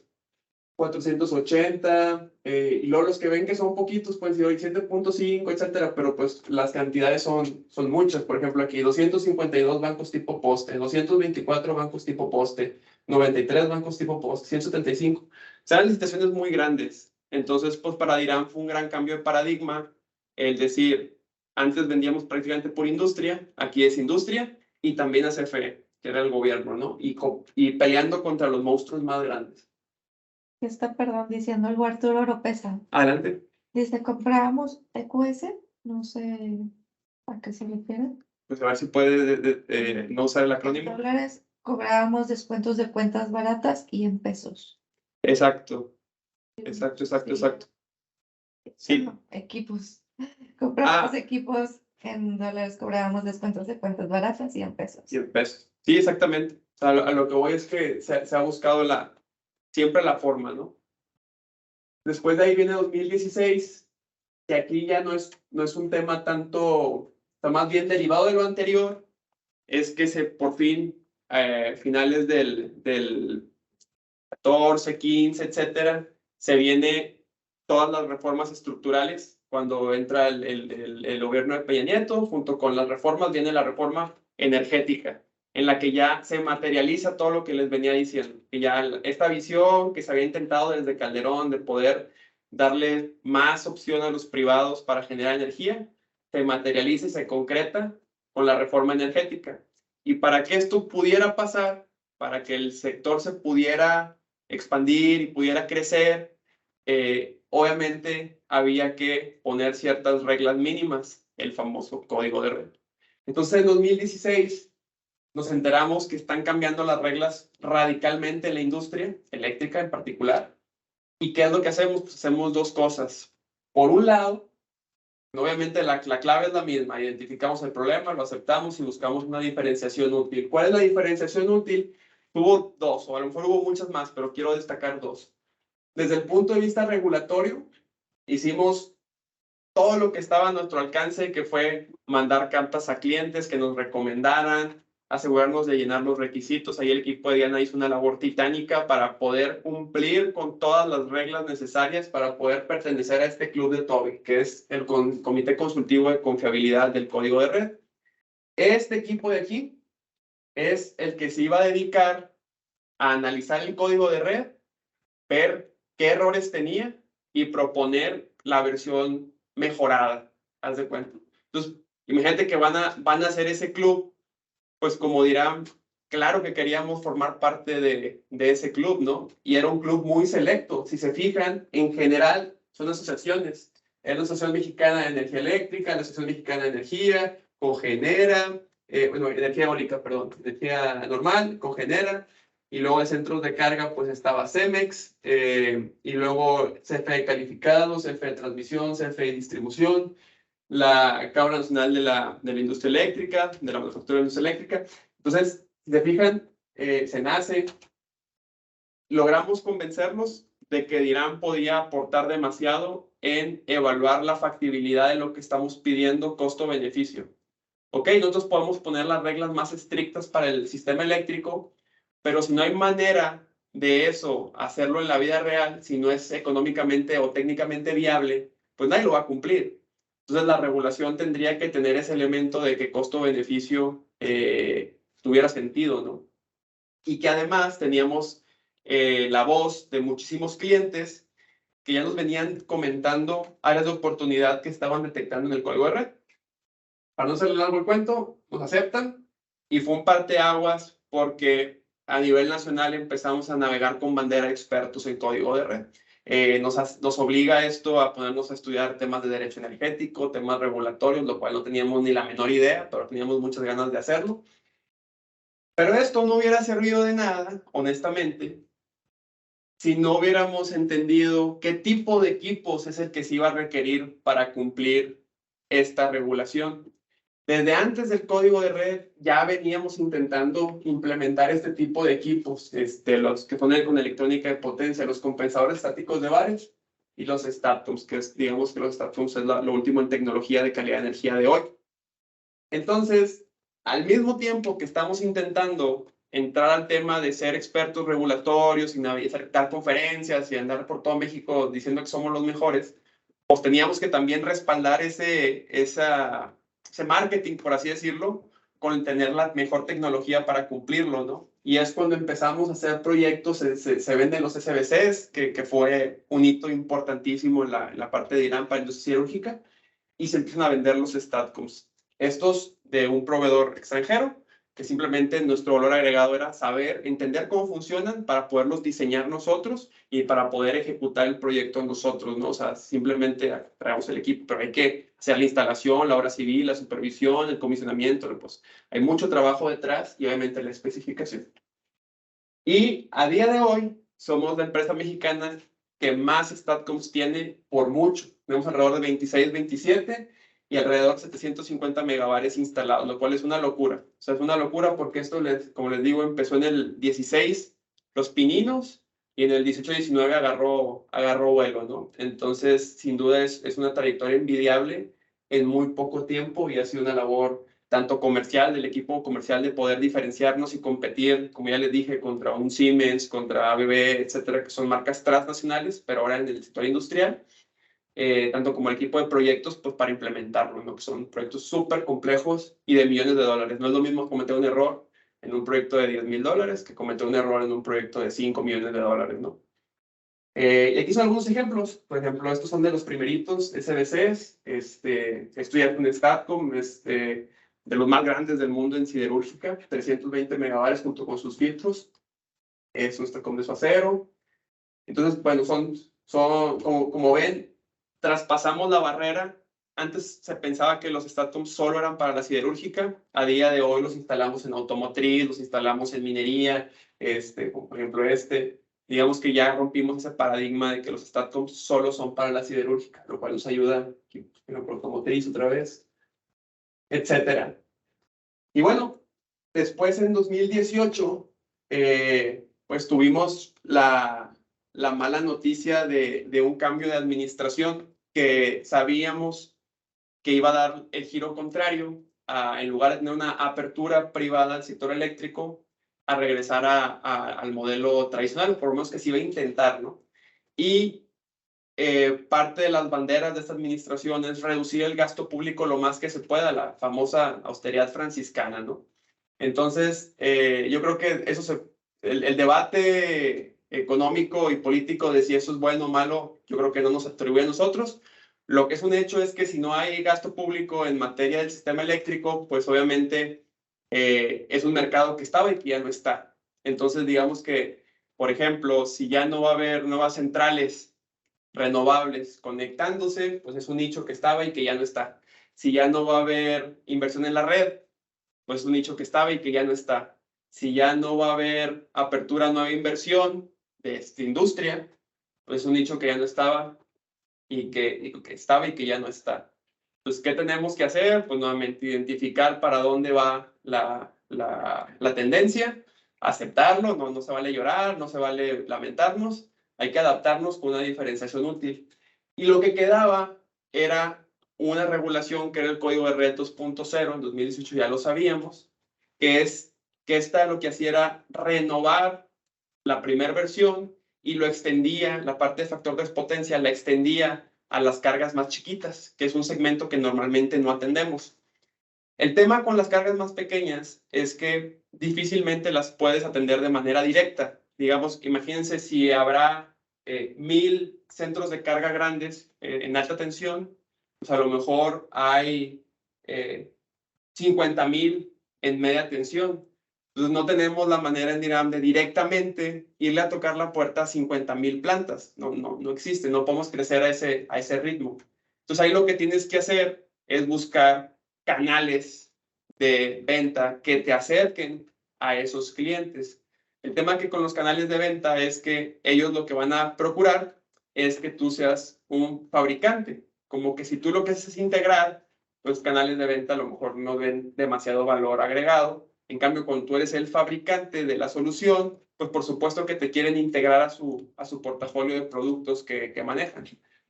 480, y luego los que ven que son poquitos, pues 7.5, etcétera, pero pues las cantidades son muchas. Por ejemplo, aquí 252 bancos tipo poste, 224 bancos tipo poste, 93 bancos tipo poste, 175. Serán licitaciones muy grandes. Entonces, pues para Dirán fue un gran cambio de paradigma el decir, antes vendíamos prácticamente por industria, aquí es industria, y también a CFE, que era el gobierno, ¿no? Y peleando contra los monstruos más grandes. ¿Qué está, perdón, diciendo el Arturo Oropesa? Adelante. Dice, comprábamos EQS, no sé a qué se refiere. Pues a ver si puede no usar el En acrónimo. dólares cobrábamos descuentos de cuentas baratas y en pesos. Exacto. Exacto. Sí. No, equipos. Comprábamos Ah, equipos en dólares, cobrábamos descuentos de cuentas baratas y en pesos. y en pesos. Sí, exactamente. O sea, a lo que voy es que se ha buscado siempre la forma, ¿no? Después de ahí viene 2016, que aquí ya no es un tema tanto, está más bien derivado de lo anterior, es que por fin, finales del 14, 15, etcétera, se viene todas las reformas estructurales. Cuando entra el gobierno de Peña Nieto, junto con las reformas, viene la reforma energética, en la que ya se materializa todo lo que les venía diciendo. Y ya esta visión que se había intentado desde Calderón de poder darle más opción a los privados para generar energía, se materializa y se concreta con la reforma energética. Y para que esto pudiera pasar, para que el sector se pudiera expandir y pudiera crecer, obviamente había que poner ciertas reglas mínimas, el famoso código de red. Entonces en 2016 nos enteramos que están cambiando las reglas radicalmente en la industria eléctrica en particular. ¿Y qué es lo que hacemos? Pues hacemos dos cosas. Por un lado, obviamente la clave es la misma, identificamos el problema, lo aceptamos y buscamos una diferenciación útil. ¿Cuál es la diferenciación útil? Hubo dos, o a lo mejor hubo muchas más, pero quiero destacar dos. Desde el punto de vista regulatorio, hicimos todo lo que estaba a nuestro alcance, que fue mandar cartas a clientes que nos recomendaran, asegurarnos de llenar los requisitos. Ahí el equipo de Diana hizo una labor titánica para poder cumplir con todas las reglas necesarias para poder pertenecer a este club de TOBI, que es el Comité Consultivo de Confiabilidad del Código de Red. Este equipo de aquí es el que se iba a dedicar a analizar el código de red, ver qué errores tenía y proponer la versión mejorada, haz de cuenta. Entonces, imagínate que van a hacer ese club, pues como dirán, claro que queríamos formar parte de ese club, ¿no? Y era un club muy selecto. Si se fijan, en general son asociaciones. Es la Asociación Mexicana de Energía Eléctrica, la Asociación Mexicana de Energía, Cogenera, energía eólica, perdón, energía normal, Cogenera, y luego de centros de carga, pues estaba CEMEX, y luego CFE Calificados, CFE Transmisión, CFE Distribución, la Cámara Nacional de la Industria Eléctrica, de la Manufactura de la Industria Eléctrica. Entonces, si se fijan, se nace, logramos convencerlos de que Dirán podía aportar demasiado en evaluar la factibilidad de lo que estamos pidiendo costo-beneficio. Ok, nosotros podemos poner las reglas más estrictas para el sistema eléctrico, pero si no hay manera de eso, hacerlo en la vida real, si no es económicamente o técnicamente viable, pues nadie lo va a cumplir. Entonces la regulación tendría que tener ese elemento de que costo-beneficio tuviera sentido, ¿no? Y que además teníamos la voz de muchísimos clientes que ya nos venían comentando áreas de oportunidad que estaban detectando en el código de red. Para no hacerle largo el cuento, nos aceptan y fue un parteaguas porque a nivel nacional empezamos a navegar con bandera de expertos en código de red. Nos obliga esto a ponernos a estudiar temas de derecho energético, temas regulatorios, lo cual no teníamos ni la menor idea, pero teníamos muchas ganas de hacerlo. Pero esto no hubiera servido de nada, honestamente, si no hubiéramos entendido qué tipo de equipos es el que se iba a requerir para cumplir esta regulación. Desde antes del código de red ya veníamos intentando implementar este tipo de equipos, los que ponen con electrónica de potencia, los compensadores estáticos de varios y los STATUMS, que digamos que los STATUMS es lo último en tecnología de calidad de energía de hoy. Entonces, al mismo tiempo que estamos intentando entrar al tema de ser expertos regulatorios y dar conferencias y andar por todo México diciendo que somos los mejores, pues teníamos que también respaldar ese marketing, por así decirlo, con tener la mejor tecnología para cumplirlo, ¿no? Y es cuando empezamos a hacer proyectos, se venden los SBCs, que fue un hito importantísimo en la parte de Irán para la industria cirúrgica, y se empiezan a vender los StatComs. Estos de un proveedor extranjero, que simplemente nuestro valor agregado era saber, entender cómo funcionan para poderlos diseñar nosotros y para poder ejecutar el proyecto nosotros, ¿no? O sea, simplemente traemos el equipo, pero hay que hacer la instalación, la obra civil, la supervisión, el comisionamiento, pues hay mucho trabajo detrás y obviamente la especificación. Y a día de hoy somos la empresa mexicana que más StatComs tiene por mucho. Tenemos alrededor de 26, 27 y alrededor de 750 megabares instalados, lo cual es una locura. O sea, es una locura porque esto, como les digo, empezó en el 16, los pininos, y en el 18-19 agarró vuelo, ¿no? Entonces, sin duda es una trayectoria envidiable en muy poco tiempo y ha sido una labor tanto comercial, del equipo comercial, de poder diferenciarnos y competir, como ya les dije, contra un Siemens, contra ABB, etcétera, que son marcas transnacionales, pero ahora en el sector industrial, tanto como el equipo de proyectos, pues para implementarlo, ¿no? Que son proyectos súper complejos y de millones de dólares. No es lo mismo cometer un error en un proyecto de $10,000 que cometer un error en un proyecto de $5 millones, ¿no? Y aquí son algunos ejemplos. Por ejemplo, estos son de los primeritos SBCs. Esto ya es un StatCom, de los más grandes del mundo en siderúrgica, 320 megabares junto con sus filtros. Es un StatCom de su acero. Entonces, bueno, como ven, traspasamos la barrera. Antes se pensaba que los StatComs solo eran para la siderúrgica. A día de hoy los instalamos en automotriz, los instalamos en minería, como por ejemplo digamos que ya rompimos ese paradigma de que los StatComs solo son para la siderúrgica, lo cual nos ayuda, por ejemplo, automotriz otra vez, etcétera. Y bueno, después en 2018, pues tuvimos la mala noticia de un cambio de administración que sabíamos que iba a dar el giro contrario, en lugar de tener una apertura privada al sector eléctrico, a regresar al modelo tradicional, por lo menos que se iba a intentar, ¿no? Y parte de las banderas de esta administración es reducir el gasto público lo más que se pueda, la famosa austeridad franciscana, ¿no? Entonces, yo creo que el debate económico y político de si eso es bueno o malo, yo creo que no nos atribuye a nosotros. Lo que es un hecho es que si no hay gasto público en materia del sistema eléctrico, pues obviamente es un mercado que estaba y que ya no está. Entonces, digamos que, por ejemplo, si ya no va a haber nuevas centrales renovables conectándose, pues es un nicho que estaba y que ya no está. Si ya no va a haber inversión en la red, pues es un nicho que estaba y que ya no está. Si ya no va a haber apertura a nueva inversión de esta industria, pues es un nicho que ya no estaba y que estaba y que ya no está. Entonces, ¿qué tenemos que hacer? Pues nuevamente identificar para dónde va la tendencia, aceptarlo, no se vale llorar, no se vale lamentarnos, hay que adaptarnos con una diferenciación útil. Y lo que quedaba era una regulación que era el Código de Red 2.0, en 2018 ya lo sabíamos, que esta lo que hacía era renovar la primera versión y lo extendía, la parte de factor de potencia la extendía a las cargas más chiquitas, que es un segmento que normalmente no atendemos. El tema con las cargas más pequeñas es que difícilmente las puedes atender de manera directa. Digamos, imagínense si habrá 1,000 centros de carga grandes en alta tensión, pues a lo mejor hay 50,000 en media tensión. Entonces no tenemos la manera en IRAM de directamente irle a tocar la puerta a 50,000 plantas. No existe, no podemos crecer a ese ritmo. Entonces ahí lo que tienes que hacer es buscar canales de venta que te acerquen a esos clientes. El tema que con los canales de venta es que ellos lo que van a procurar es que tú seas un fabricante. Como que si tú lo que haces es integrar, los canales de venta a lo mejor no ven demasiado valor agregado. En cambio, cuando tú eres el fabricante de la solución, pues por supuesto que te quieren integrar a su portafolio de productos que manejan.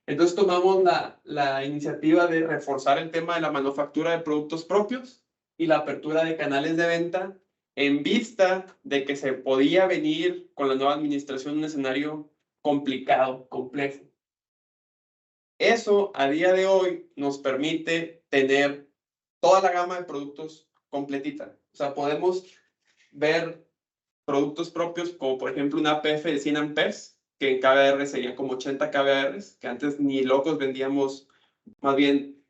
Entonces tomamos la iniciativa de reforzar el tema de la manufactura de productos propios y la apertura de canales de venta en vista de que se podía venir con la nueva administración un escenario complicado, complejo. Eso a día de hoy nos permite tener toda la gama de productos completita. O sea, podemos ver productos propios como por ejemplo una APF de 100 amperes, que en kVR serían como 80 kVR, que antes ni locos vendíamos, más bien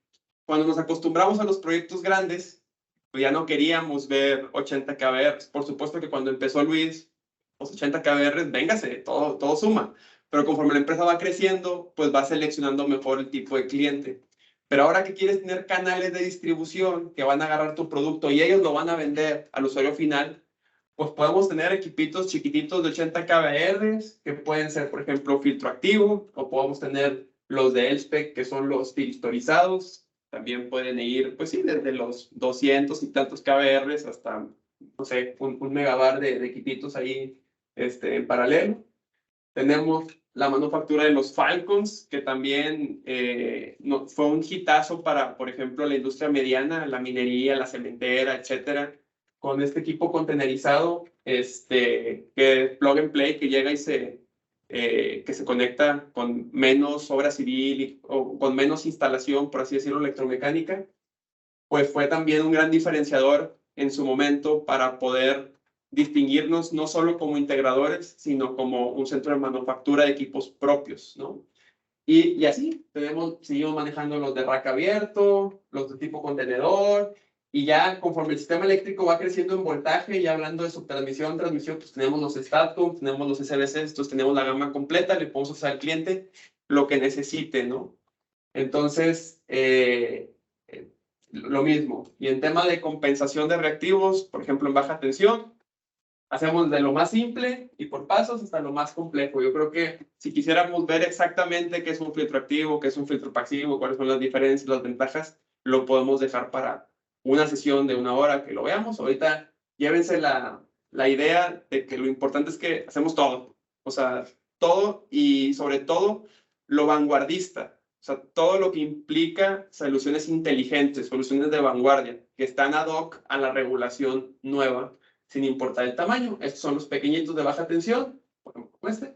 cuando nos acostumbramos a los proyectos grandes, pues ya no queríamos ver 80 kBR. Por supuesto que cuando empezó Luis, los 80 kBR, véngase, todo suma. Pero conforme la empresa va creciendo, pues va seleccionando mejor el tipo de cliente. Pero ahora que quieres tener canales de distribución que van a agarrar tu producto y ellos lo van a vender al usuario final, pues podemos tener equipitos chiquititos de 80 kBR, que pueden ser, por ejemplo, filtro activo, o podemos tener los de Elspec, que son los filtrizados. También pueden ir, pues sí, desde los 200 y tantos kBR hasta, no sé, un megabar de equipitos ahí en paralelo. Tenemos la manufactura de los Falcons, que también fue un hitazo para, por ejemplo, la industria mediana, la minería, la cementera, etcétera, con este equipo contenerizado, que es plug and play, que llega y que se conecta con menos obra civil o con menos instalación, por así decirlo, electromecánica, pues fue también un gran diferenciador en su momento para poder distinguirnos no solo como integradores, sino como un centro de manufactura de equipos propios, ¿no? Y así, seguimos manejando los de rack abierto, los de tipo contenedor, y ya conforme el sistema eléctrico va creciendo en voltaje, ya hablando de subtransmisión, transmisión, pues tenemos los STATCOM, tenemos los SBC, entonces tenemos la gama completa, le podemos hacer al cliente lo que necesite, ¿no? Entonces, lo mismo. Y en tema de compensación de reactivos, por ejemplo, en baja tensión, hacemos de lo más simple y por pasos hasta lo más complejo. Yo creo que si quisiéramos ver exactamente qué es un filtro activo, qué es un filtro pasivo, cuáles son las diferencias, las ventajas, lo podemos dejar para una sesión de 1 hora que lo veamos. Ahorita llévense la idea de que lo importante es que hacemos todo. O sea, todo y sobre todo lo vanguardista. O sea, todo lo que implica soluciones inteligentes, soluciones de vanguardia, que están ad hoc a la regulación nueva, sin importar el tamaño. Estos son los pequeñitos de baja tensión, por ejemplo, como este.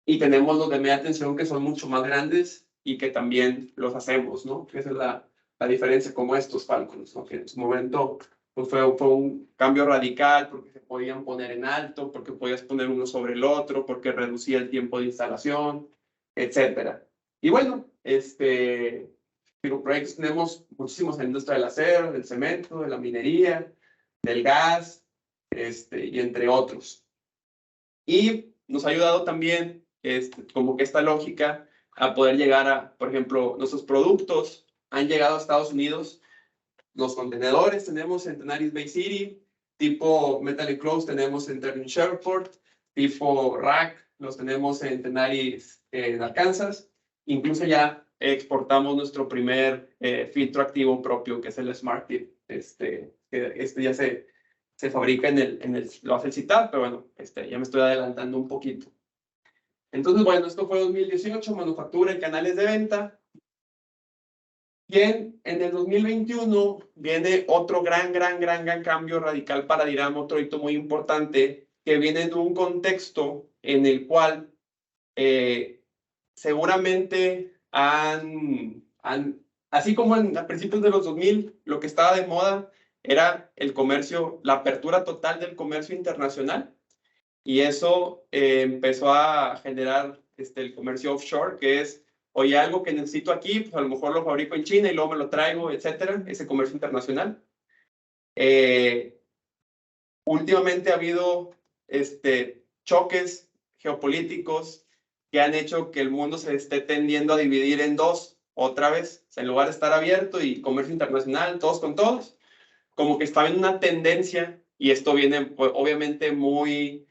Y tenemos los de media tensión que son mucho más grandes y que también los hacemos, ¿no? Esa es la diferencia, como estos Falcons, ¿no? Que en su momento pues fue un cambio radical porque se podían poner en alto, porque podías poner uno sobre el otro, porque reducía el tiempo de instalación, etcétera. Y bueno, proyectos tenemos muchísimos en la industria del acero, del cemento, de la minería, del gas, y entre otros. Y nos ha ayudado también como que esta lógica a poder llegar a, por ejemplo, nuestros productos han llegado a Estados Unidos. Los contenedores tenemos en Tenaris Bay City, tipo Metal Close tenemos en Termin Sherport, tipo Rack los tenemos en Tenaris en Arkansas. Incluso ya exportamos nuestro primer filtro activo propio, que es el Smart Tip. Ya se fabrica lo hace el CITAD, pero bueno, ya me estoy adelantando un poquito. Entonces, bueno, esto fue 2018, manufactura y canales de venta. Bien, en el 2021 viene otro gran cambio radical para DIRAM, otro hito muy importante, que viene de un contexto en el cual seguramente así como a principios de los 2000, lo que estaba de moda era el comercio, la apertura total del comercio internacional, y eso empezó a generar el comercio offshore, que es, oye, algo que necesito aquí, pues a lo mejor lo fabrico en China y luego me lo traigo, etcétera, ese comercio internacional. Últimamente ha habido choques geopolíticos que han hecho que el mundo se esté tendiendo a dividir en dos, otra vez, o sea, en lugar de estar abierto y comercio internacional, todos con todos, como que está en una tendencia, y esto viene pues, obviamente muy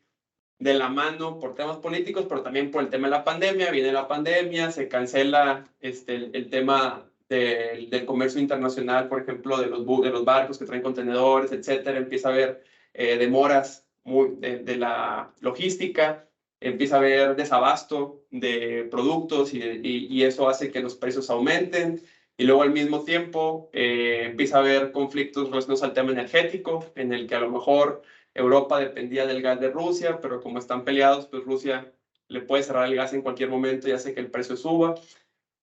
de la mano por temas políticos, pero también por el tema de la pandemia. Viene la pandemia, se cancela el tema del comercio internacional, por ejemplo, de los barcos que traen contenedores, etcétera. Empieza a haber demoras de la logística, empieza a haber desabasto de productos y eso hace que los precios aumenten. Y luego al mismo tiempo empieza a haber conflictos relacionados al tema energético, en el que a lo mejor Europa dependía del gas de Rusia, pero como están peleados, pues Rusia le puede cerrar el gas en cualquier momento y hace que el precio suba.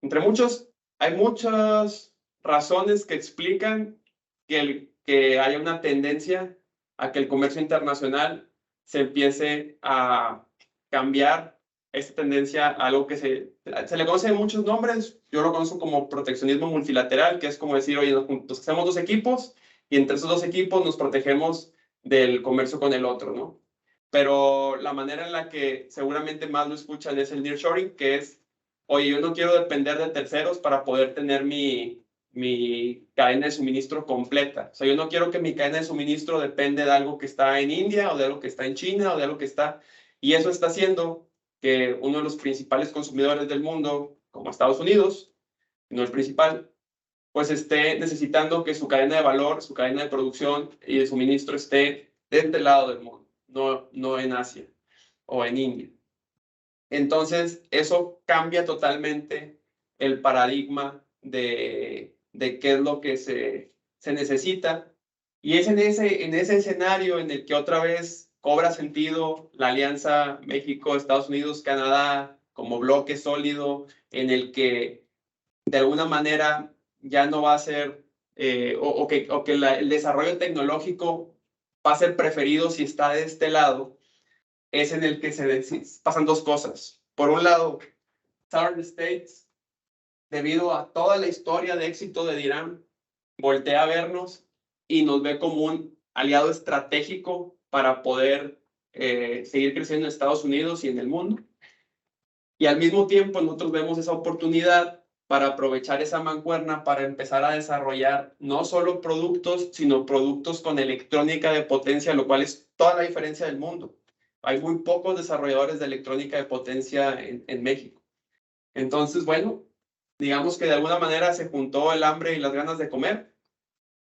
Entre muchos, hay muchas razones que explican que haya una tendencia a que el comercio internacional se empiece a cambiar esta tendencia a algo que se le conoce de muchos nombres. Yo lo conozco como proteccionismo multilateral, que es como decir, oye, nos hacemos dos equipos y entre esos dos equipos nos protegemos del comercio con el otro, ¿no? Pero la manera en la que seguramente más lo escuchan es el nearshoring, que es, oye, yo no quiero depender de terceros para poder tener mi cadena de suministro completa. O sea, yo no quiero que mi cadena de suministro dependa de algo que está en India o de algo que está en China o de algo que está... Y eso está haciendo que uno de los principales consumidores del mundo, como Estados Unidos, no el principal, pues esté necesitando que su cadena de valor, su cadena de producción y de suministro esté de este lado del mundo, no en Asia o en India. Entonces, eso cambia totalmente el paradigma de qué es lo que se necesita. Y es en ese escenario en el que otra vez cobra sentido la alianza México, Estados Unidos, Canadá como bloque sólido, en el que de alguna manera ya no va a ser, o que el desarrollo tecnológico va a ser preferido si está de este lado, es en el que pasan dos cosas. Por un lado, Southern States, debido a toda la historia de éxito de DRAM, voltea a vernos y nos ve como un aliado estratégico para poder seguir creciendo en Estados Unidos y en el mundo. Y al mismo tiempo nosotros vemos esa oportunidad para aprovechar esa mancuerna para empezar a desarrollar no solo productos, sino productos con electrónica de potencia, lo cual es toda la diferencia del mundo. Hay muy pocos desarrolladores de electrónica de potencia en México. Entonces, bueno, digamos que de alguna manera se juntó el hambre y las ganas de comer.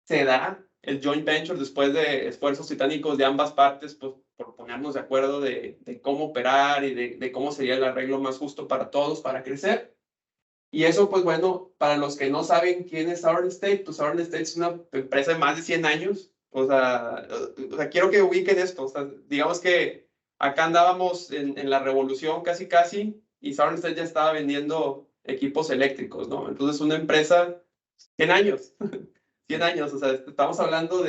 Se da el joint venture después de esfuerzos titánicos de ambas partes, pues, por ponernos de acuerdo de cómo operar y de cómo sería el arreglo más justo para todos para crecer. Y eso, pues bueno, para los que no saben quién es Southern State, pues Southern State es una empresa de más de 100 años. O sea quiero que ubiquen esto. O sea, digamos que acá andábamos en la revolución casi, y Southern State ya estaba vendiendo equipos eléctricos, ¿no? Entonces, una empresa, 100 años. 100 años, o sea, estamos hablando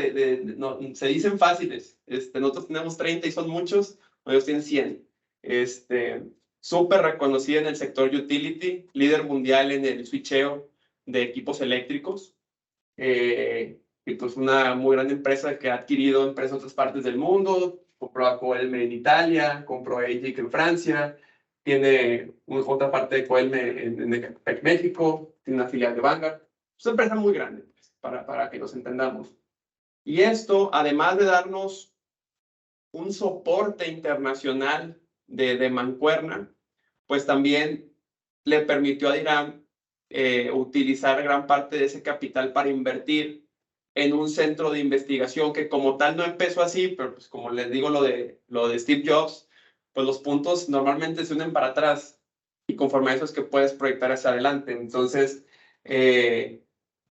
no, se dicen fáciles, nosotros tenemos 30 y son muchos, ellos tienen 100. Súper reconocida en el sector utility, líder mundial en el switcheo de equipos eléctricos, y pues una muy gran empresa que ha adquirido empresas en otras partes del mundo, compró a Coelme en Italia, compró a AGIC en Francia, tiene otra parte de Coelme en México, tiene una filial de Vanguard, es una empresa muy grande, para que nos entendamos. Y esto, además de darnos un soporte internacional de mancuerna, pues también le permitió a DRAM utilizar gran parte de ese capital para invertir en un centro de investigación que como tal no empezó así, pero pues como les digo lo de Steve Jobs, pues los puntos normalmente se unen para atrás y conforme a eso es que puedes proyectar hacia adelante. Entonces,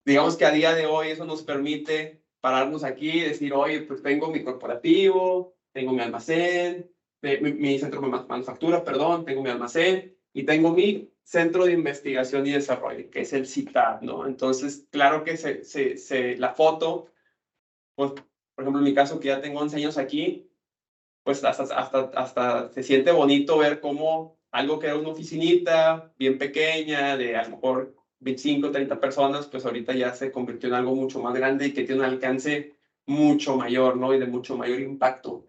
digamos que a día de hoy eso nos permite pararnos aquí y decir, oye, pues tengo mi corporativo, tengo mi almacén, mi centro de manufactura, perdón, tengo mi almacén y tengo mi centro de investigación y desarrollo, que es el CITAD, ¿no? Entonces, claro que la foto, pues, por ejemplo, en mi caso, que ya tengo 11 años aquí, pues hasta se siente bonito ver cómo algo que era una oficinita bien pequeña, de a lo mejor 25, 30 personas, pues ahorita ya se convirtió en algo mucho más grande y que tiene un alcance mucho mayor, ¿no? Y de mucho mayor impacto.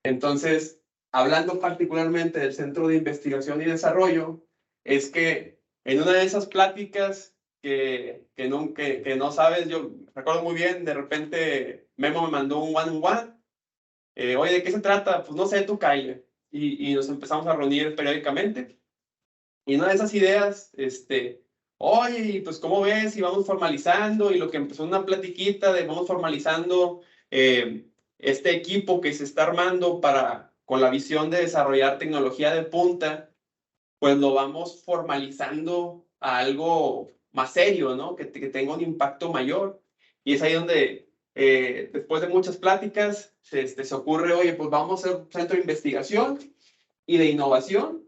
Entonces, hablando particularmente del Centro de Investigación y Desarrollo, es que en una de esas pláticas que no sabes, yo recuerdo muy bien, de repente Memo me mandó un one-on-one, oye, ¿de qué se trata? Pues no sé, tú cállate. Y nos empezamos a reunir periódicamente. Y una de esas ideas, oye, pues ¿cómo ves? Y vamos formalizando, y lo que empezó una platiquita de vamos formalizando este equipo que se está armando con la visión de desarrollar tecnología de punta, pues lo vamos formalizando a algo más serio, ¿no? Que tenga un impacto mayor. Y es ahí donde, después de muchas pláticas, se ocurre, oye, pues vamos a hacer un centro de investigación y de innovación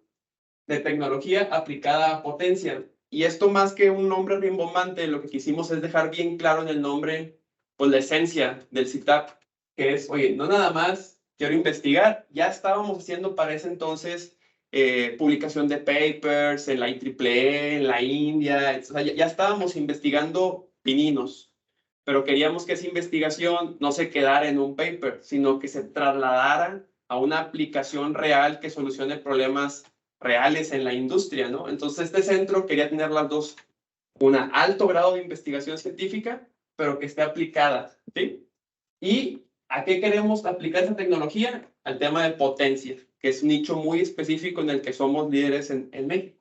de tecnología aplicada a potencia. Y esto, más que un nombre rimbombante, lo que quisimos es dejar bien claro en el nombre, pues la esencia del CITAP, que es, oye, no nada más quiero investigar, ya estábamos haciendo para ese entonces publicación de papers en la IEEE, en la India, o sea, ya estábamos investigando pininos, pero queríamos que esa investigación no se quedara en un paper, sino que se trasladara a una aplicación real que solucione problemas reales en la industria, ¿no? Entonces este centro quería tener las dos, un alto grado de investigación científica, pero que esté aplicada, ¿sí? ¿Y a qué queremos aplicar esa tecnología? Al tema de potencia, que es un nicho muy específico en el que somos líderes en México.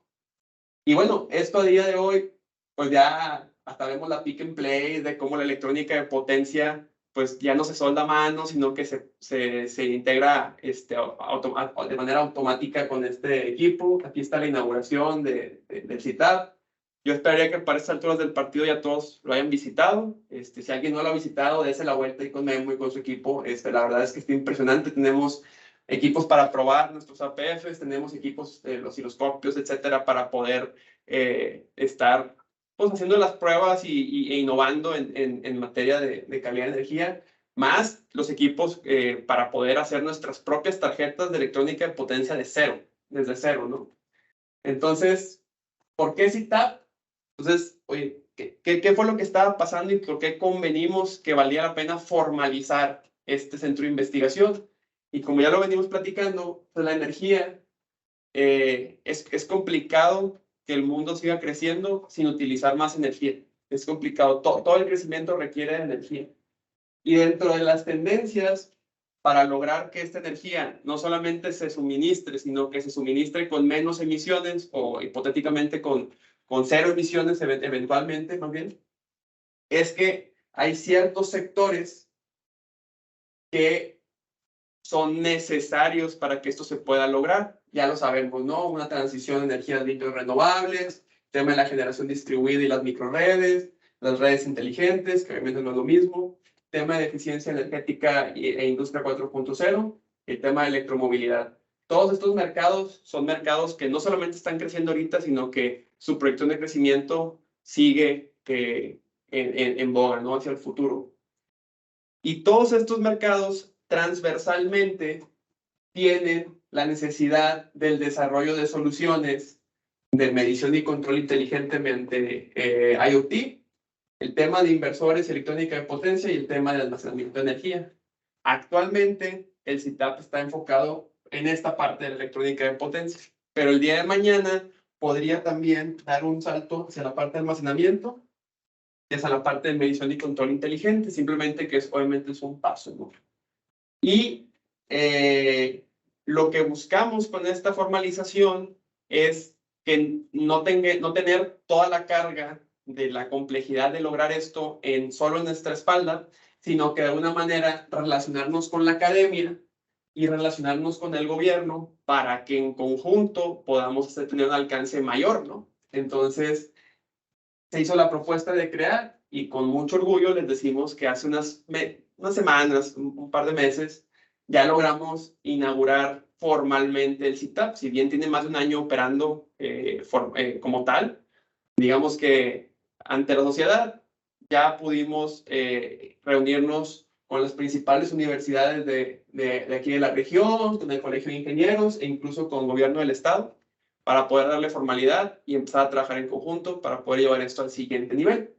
Y bueno, esto a día de hoy, pues ya hasta vemos la pick and play de cómo la electrónica de potencia, pues ya no se solda a mano, sino que se integra de manera automática con este equipo. Aquí está la inauguración del CITAP. Yo esperaría que para estas alturas del partido ya todos lo hayan visitado. Si alguien no lo ha visitado, dése la vuelta y con Memo y con su equipo. La verdad es que está impresionante. Tenemos equipos para probar nuestros APFs, tenemos equipos, los osciloscopios, etcétera, para poder estar pues, haciendo las pruebas e innovando en materia de calidad de energía, más los equipos para poder hacer nuestras propias tarjetas de electrónica de potencia desde cero, ¿no? Entonces, ¿por qué CITAP? Entonces, oye, ¿qué fue lo que estaba pasando y por qué convenimos que valía la pena formalizar este centro de investigación? Y como ya lo venimos platicando, pues la energía es complicado que el mundo siga creciendo sin utilizar más energía. Es complicado. Todo el crecimiento requiere de energía. Y dentro de las tendencias para lograr que esta energía no solamente se suministre, sino que se suministre con menos emisiones o hipotéticamente con cero emisiones eventualmente, más bien, es que hay ciertos sectores que son necesarios para que esto se pueda lograr. Ya lo sabemos, ¿no? Una transición de energías limpias renovables, tema de la generación distribuida y las microredes, las redes inteligentes, que obviamente no es lo mismo, tema de eficiencia energética e industria 4.0, el tema de electromovilidad. Todos estos mercados son mercados que no solamente están creciendo ahorita, sino que su proyección de crecimiento sigue en boga, ¿no? Hacia el futuro. Y todos estos mercados transversalmente tienen la necesidad del desarrollo de soluciones de medición y control inteligente mediante IoT, el tema de inversores, electrónica de potencia y el tema de almacenamiento de energía. Actualmente, el CITAP está enfocado en esta parte de la electrónica de potencia, pero el día de mañana podría también dar un salto hacia la parte de almacenamiento, que es a la parte de medición y control inteligente, simplemente que obviamente es un paso, ¿no? Y lo que buscamos con esta formalización es que no tener toda la carga de la complejidad de lograr esto solo en nuestra espalda, sino que de alguna manera relacionarnos con la academia y relacionarnos con el gobierno para que en conjunto podamos tener un alcance mayor, ¿no? Entonces, se hizo la propuesta de crear y con mucho orgullo les decimos que hace unas semanas, un par de meses, ya logramos inaugurar formalmente el CITAP. Si bien tiene más de un año operando como tal, digamos que ante la sociedad ya pudimos reunirnos con las principales universidades de aquí de la región, con el Colegio de Ingenieros e incluso con el gobierno del estado, para poder darle formalidad y empezar a trabajar en conjunto para poder llevar esto al siguiente nivel.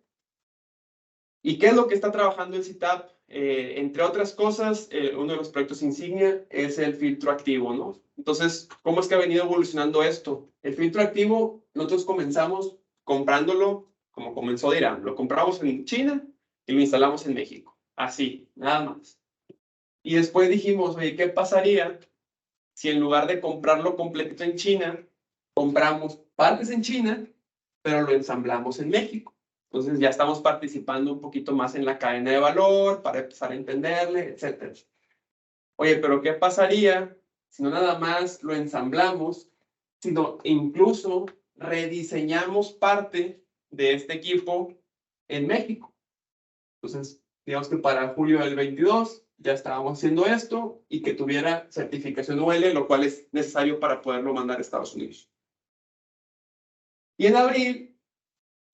¿Y qué es lo que está trabajando el CITAP? Entre otras cosas, uno de los proyectos insignia es el filtro activo, ¿no? Entonces, ¿cómo es que ha venido evolucionando esto? El filtro activo, nosotros comenzamos comprándolo, como comenzó Dirán, lo compramos en China y lo instalamos en México. Así, nada más. Y después dijimos, oye, ¿qué pasaría si en lugar de comprarlo completo en China, compramos partes en China, pero lo ensamblamos en México? Entonces ya estamos participando un poquito más en la cadena de valor para empezar a entenderle, etc. Oye, pero ¿qué pasaría si no nada más lo ensamblamos, sino incluso rediseñamos parte de este equipo en México? Entonces, digamos que para julio del 22 ya estábamos haciendo esto y que tuviera certificación UL, lo cual es necesario para poderlo mandar a Estados Unidos. Y en abril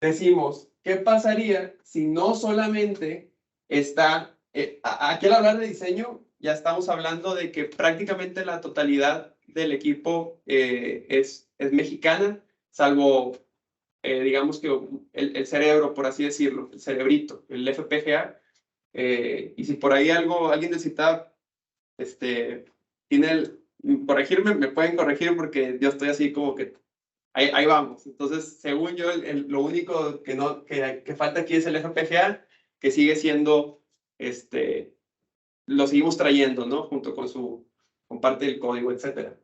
decimos, ¿qué pasaría si no solamente aquí al hablar de diseño, ya estamos hablando de que prácticamente la totalidad del equipo es mexicana, salvo, digamos que el cerebro, por así decirlo, el cerebrito, el FPGA. Y si por ahí alguien necesita, corregirme, me pueden corregir porque yo estoy así como que ahí vamos. Entonces, según yo, lo único que falta aquí es el FPGA, que sigue siendo, lo seguimos trayendo, ¿no? Junto con parte del código, etcétera.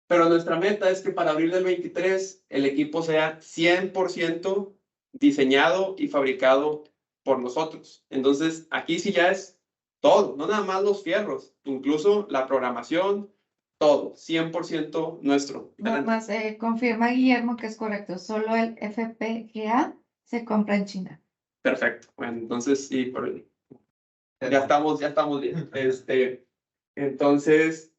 Pero nuestra meta es que para abril del 23 el equipo sea 100% diseñado y fabricado por nosotros. Entonces, aquí sí ya es todo, no nada más los fierros, incluso la programación, todo, 100% nuestro. Nada más confirma Guillermo que es correcto, solo el FPGA se compra en China. Perfecto. Bueno, entonces sí, ya estamos bien. Entonces,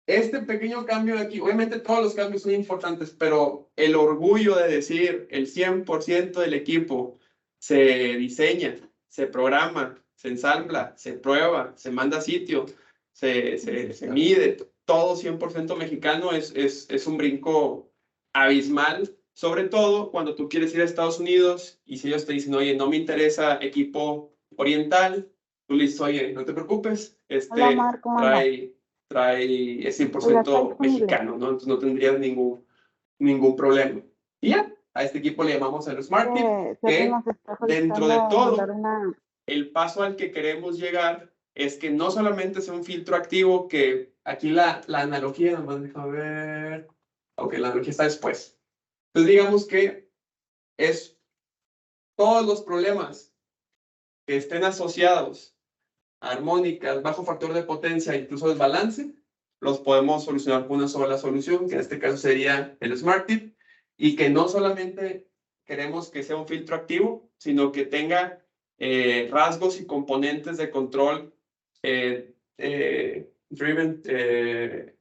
este pequeño cambio de aquí, obviamente todos los cambios son importantes, pero el orgullo de decir el 100% del equipo se diseña, se programa, se ensambla, se prueba, se manda a sitio, se mide, todo 100% mexicano es un brinco abismal, sobre todo cuando tú quieres ir a Estados Unidos y si ellos te dicen, oye, no me interesa equipo oriental, tú le dices, oye, no te preocupes, Hola, Mar, ¿cómo andas? es 100% mexicano, ¿no? Entonces no tendrías ningún problema. Y ya, a este equipo le llamamos el Smart Kit, que dentro de todo, el paso al que queremos llegar es que no solamente sea un filtro activo, que aquí la analogía, nomás déjame ver, ok, la analogía está después. Entonces digamos que es todos los problemas que estén asociados armónicas, bajo factor de potencia, incluso desbalance, los podemos solucionar con una sola solución, que en este caso sería el Smart Tip, y que no solamente queremos que sea un filtro activo, sino que tenga rasgos y componentes de control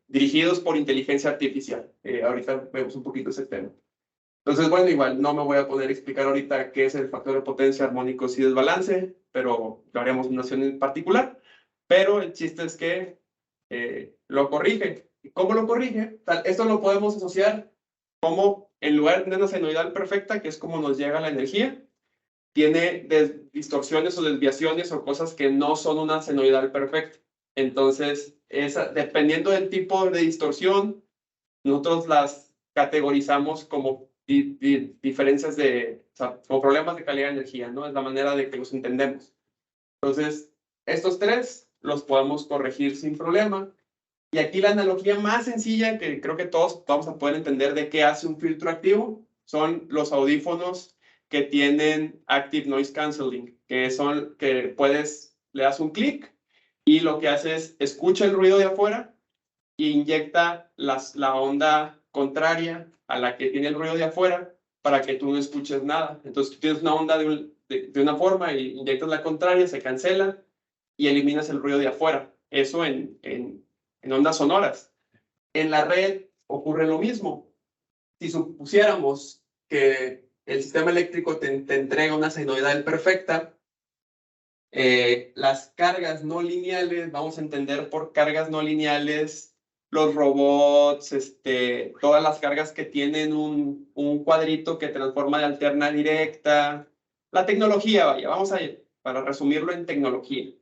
dirigidos por inteligencia artificial. Ahorita vemos un poquito ese tema. Entonces, bueno, igual no me voy a poder explicar ahorita qué es el factor de potencia, armónicos y desbalance, pero lo haremos en una sesión en particular. Pero el chiste es que lo corrige. ¿Cómo lo corrige? Esto lo podemos asociar como en lugar de tener una senoidal perfecta, que es como nos llega la energía, tiene distorsiones o desviaciones o cosas que no son una senoidal perfecta. Entonces, dependiendo del tipo de distorsión, nosotros las categorizamos como diferencias o problemas de calidad de energía, ¿no? Es la manera de que los entendemos. Entonces, estos tres los podemos corregir sin problema. Y aquí la analogía más sencilla que creo que todos vamos a poder entender de qué hace un filtro activo son los audífonos que tienen Active Noise Cancelling, que le das un clic y lo que hace es escucha el ruido de afuera e inyecta la onda contraria a la que tiene el ruido de afuera para que tú no escuches nada. Entonces tú tienes una onda de una forma y inyectas la contraria, se cancela y eliminas el ruido de afuera. Eso en ondas sonoras. En la red ocurre lo mismo. Si supusiéramos que el sistema eléctrico te entrega una senoidal perfecta, las cargas no lineales, vamos a entender por cargas no lineales los robots, todas las cargas que tienen un cuadrito que transforma de alterna directa. La tecnología, vaya, para resumirlo en tecnología.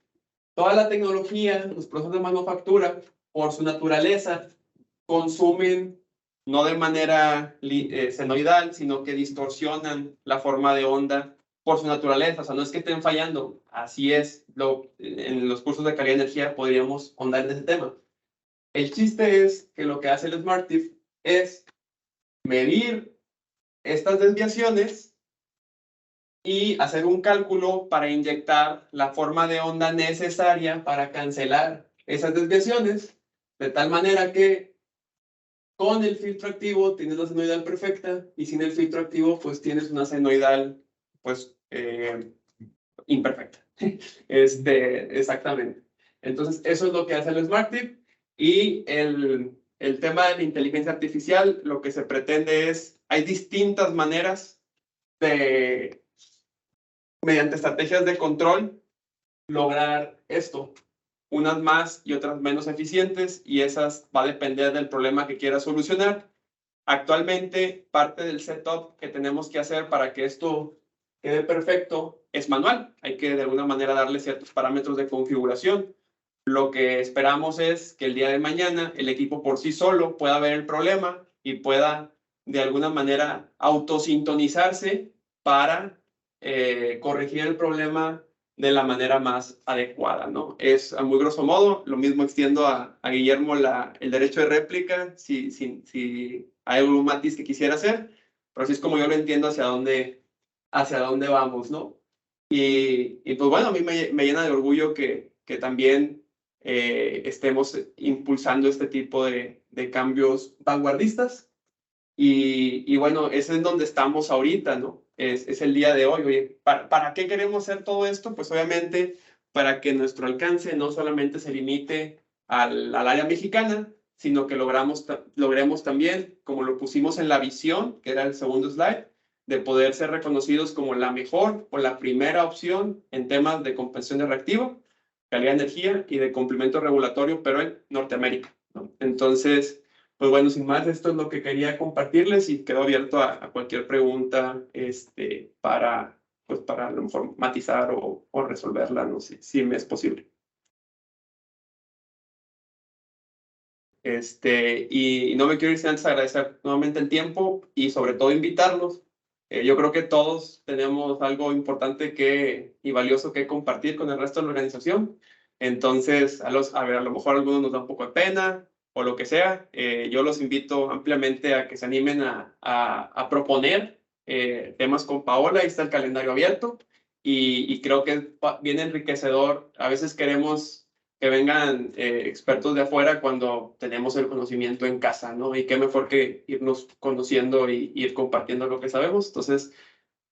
Toda la tecnología, los procesos de manufactura, por su naturaleza, consumen no de manera senoidal, sino que distorsionan la forma de onda por su naturaleza. O sea, no es que estén fallando, así es. En los cursos de calidad de energía podríamos ahondar en ese tema. El chiste es que lo que hace el SmartTIF es medir estas desviaciones y hacer un cálculo para inyectar la forma de onda necesaria para cancelar esas desviaciones, de tal manera que con el filtro activo tienes la senoidal perfecta y sin el filtro activo pues tienes una senoidal pues imperfecta. Exactamente. Entonces eso es lo que hace el SmartTIF. Y el tema de la inteligencia artificial, lo que se pretende hay distintas maneras de, mediante estrategias de control, lograr esto. unas más y otras menos eficientes, y esas va a depender del problema que quieras solucionar. Actualmente, parte del setup que tenemos que hacer para que esto quede perfecto es manual. Hay que de alguna manera darle ciertos parámetros de configuración. Lo que esperamos es que el día de mañana el equipo por sí solo pueda ver el problema y pueda de alguna manera autosintonizarse para corregir el problema de la manera más adecuada, ¿no? Es a muy grosso modo, lo mismo extiendo a Guillermo el derecho de réplica, si hay algún matiz que quisiera hacer, pero así es como yo lo entiendo hacia dónde vamos, ¿no? Y pues bueno, a mí me llena de orgullo que también estemos impulsando este tipo de cambios vanguardistas. Y bueno, ese es donde estamos ahorita, ¿no? Es el día de hoy. Oye, ¿para qué queremos hacer todo esto? Pues obviamente para que nuestro alcance no solamente se limite al área mexicana, sino que logremos también, como lo pusimos en la visión, que era el segundo slide, de poder ser reconocidos como la mejor o la primera opción en temas de compensación de reactivo, calidad de energía y de cumplimiento regulatorio, pero en Norteamérica, ¿no? Entonces, pues bueno, sin más, esto es lo que quería compartirles y quedo abierto a cualquier pregunta para a lo mejor matizar o resolverla, no sé si me es posible. Y no me quiero ir sin antes agradecer nuevamente el tiempo y sobre todo invitarlos. Yo creo que todos tenemos algo importante y valioso que compartir con el resto de la organización. Entonces, a lo mejor a algunos nos da un poco de pena o lo que sea. Yo los invito ampliamente a que se animen a proponer temas con Paola. Ahí está el calendario abierto y creo que es bien enriquecedor. A veces queremos que vengan expertos de afuera cuando tenemos el conocimiento en casa, ¿no? Y qué mejor que irnos conociendo y ir compartiendo lo que sabemos. Entonces,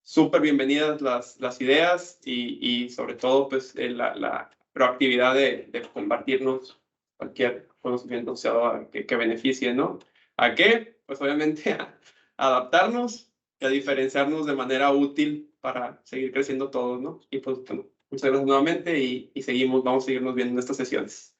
súper bienvenidas las ideas y sobre todo, pues, la proactividad de compartirnos cualquier conocimiento que beneficie, ¿no? ¿A qué? Pues, obviamente, a adaptarnos y a diferenciarnos de manera útil para seguir creciendo todos, ¿no? Y pues, bueno, muchas gracias nuevamente y vamos a seguirnos viendo en estas sesiones.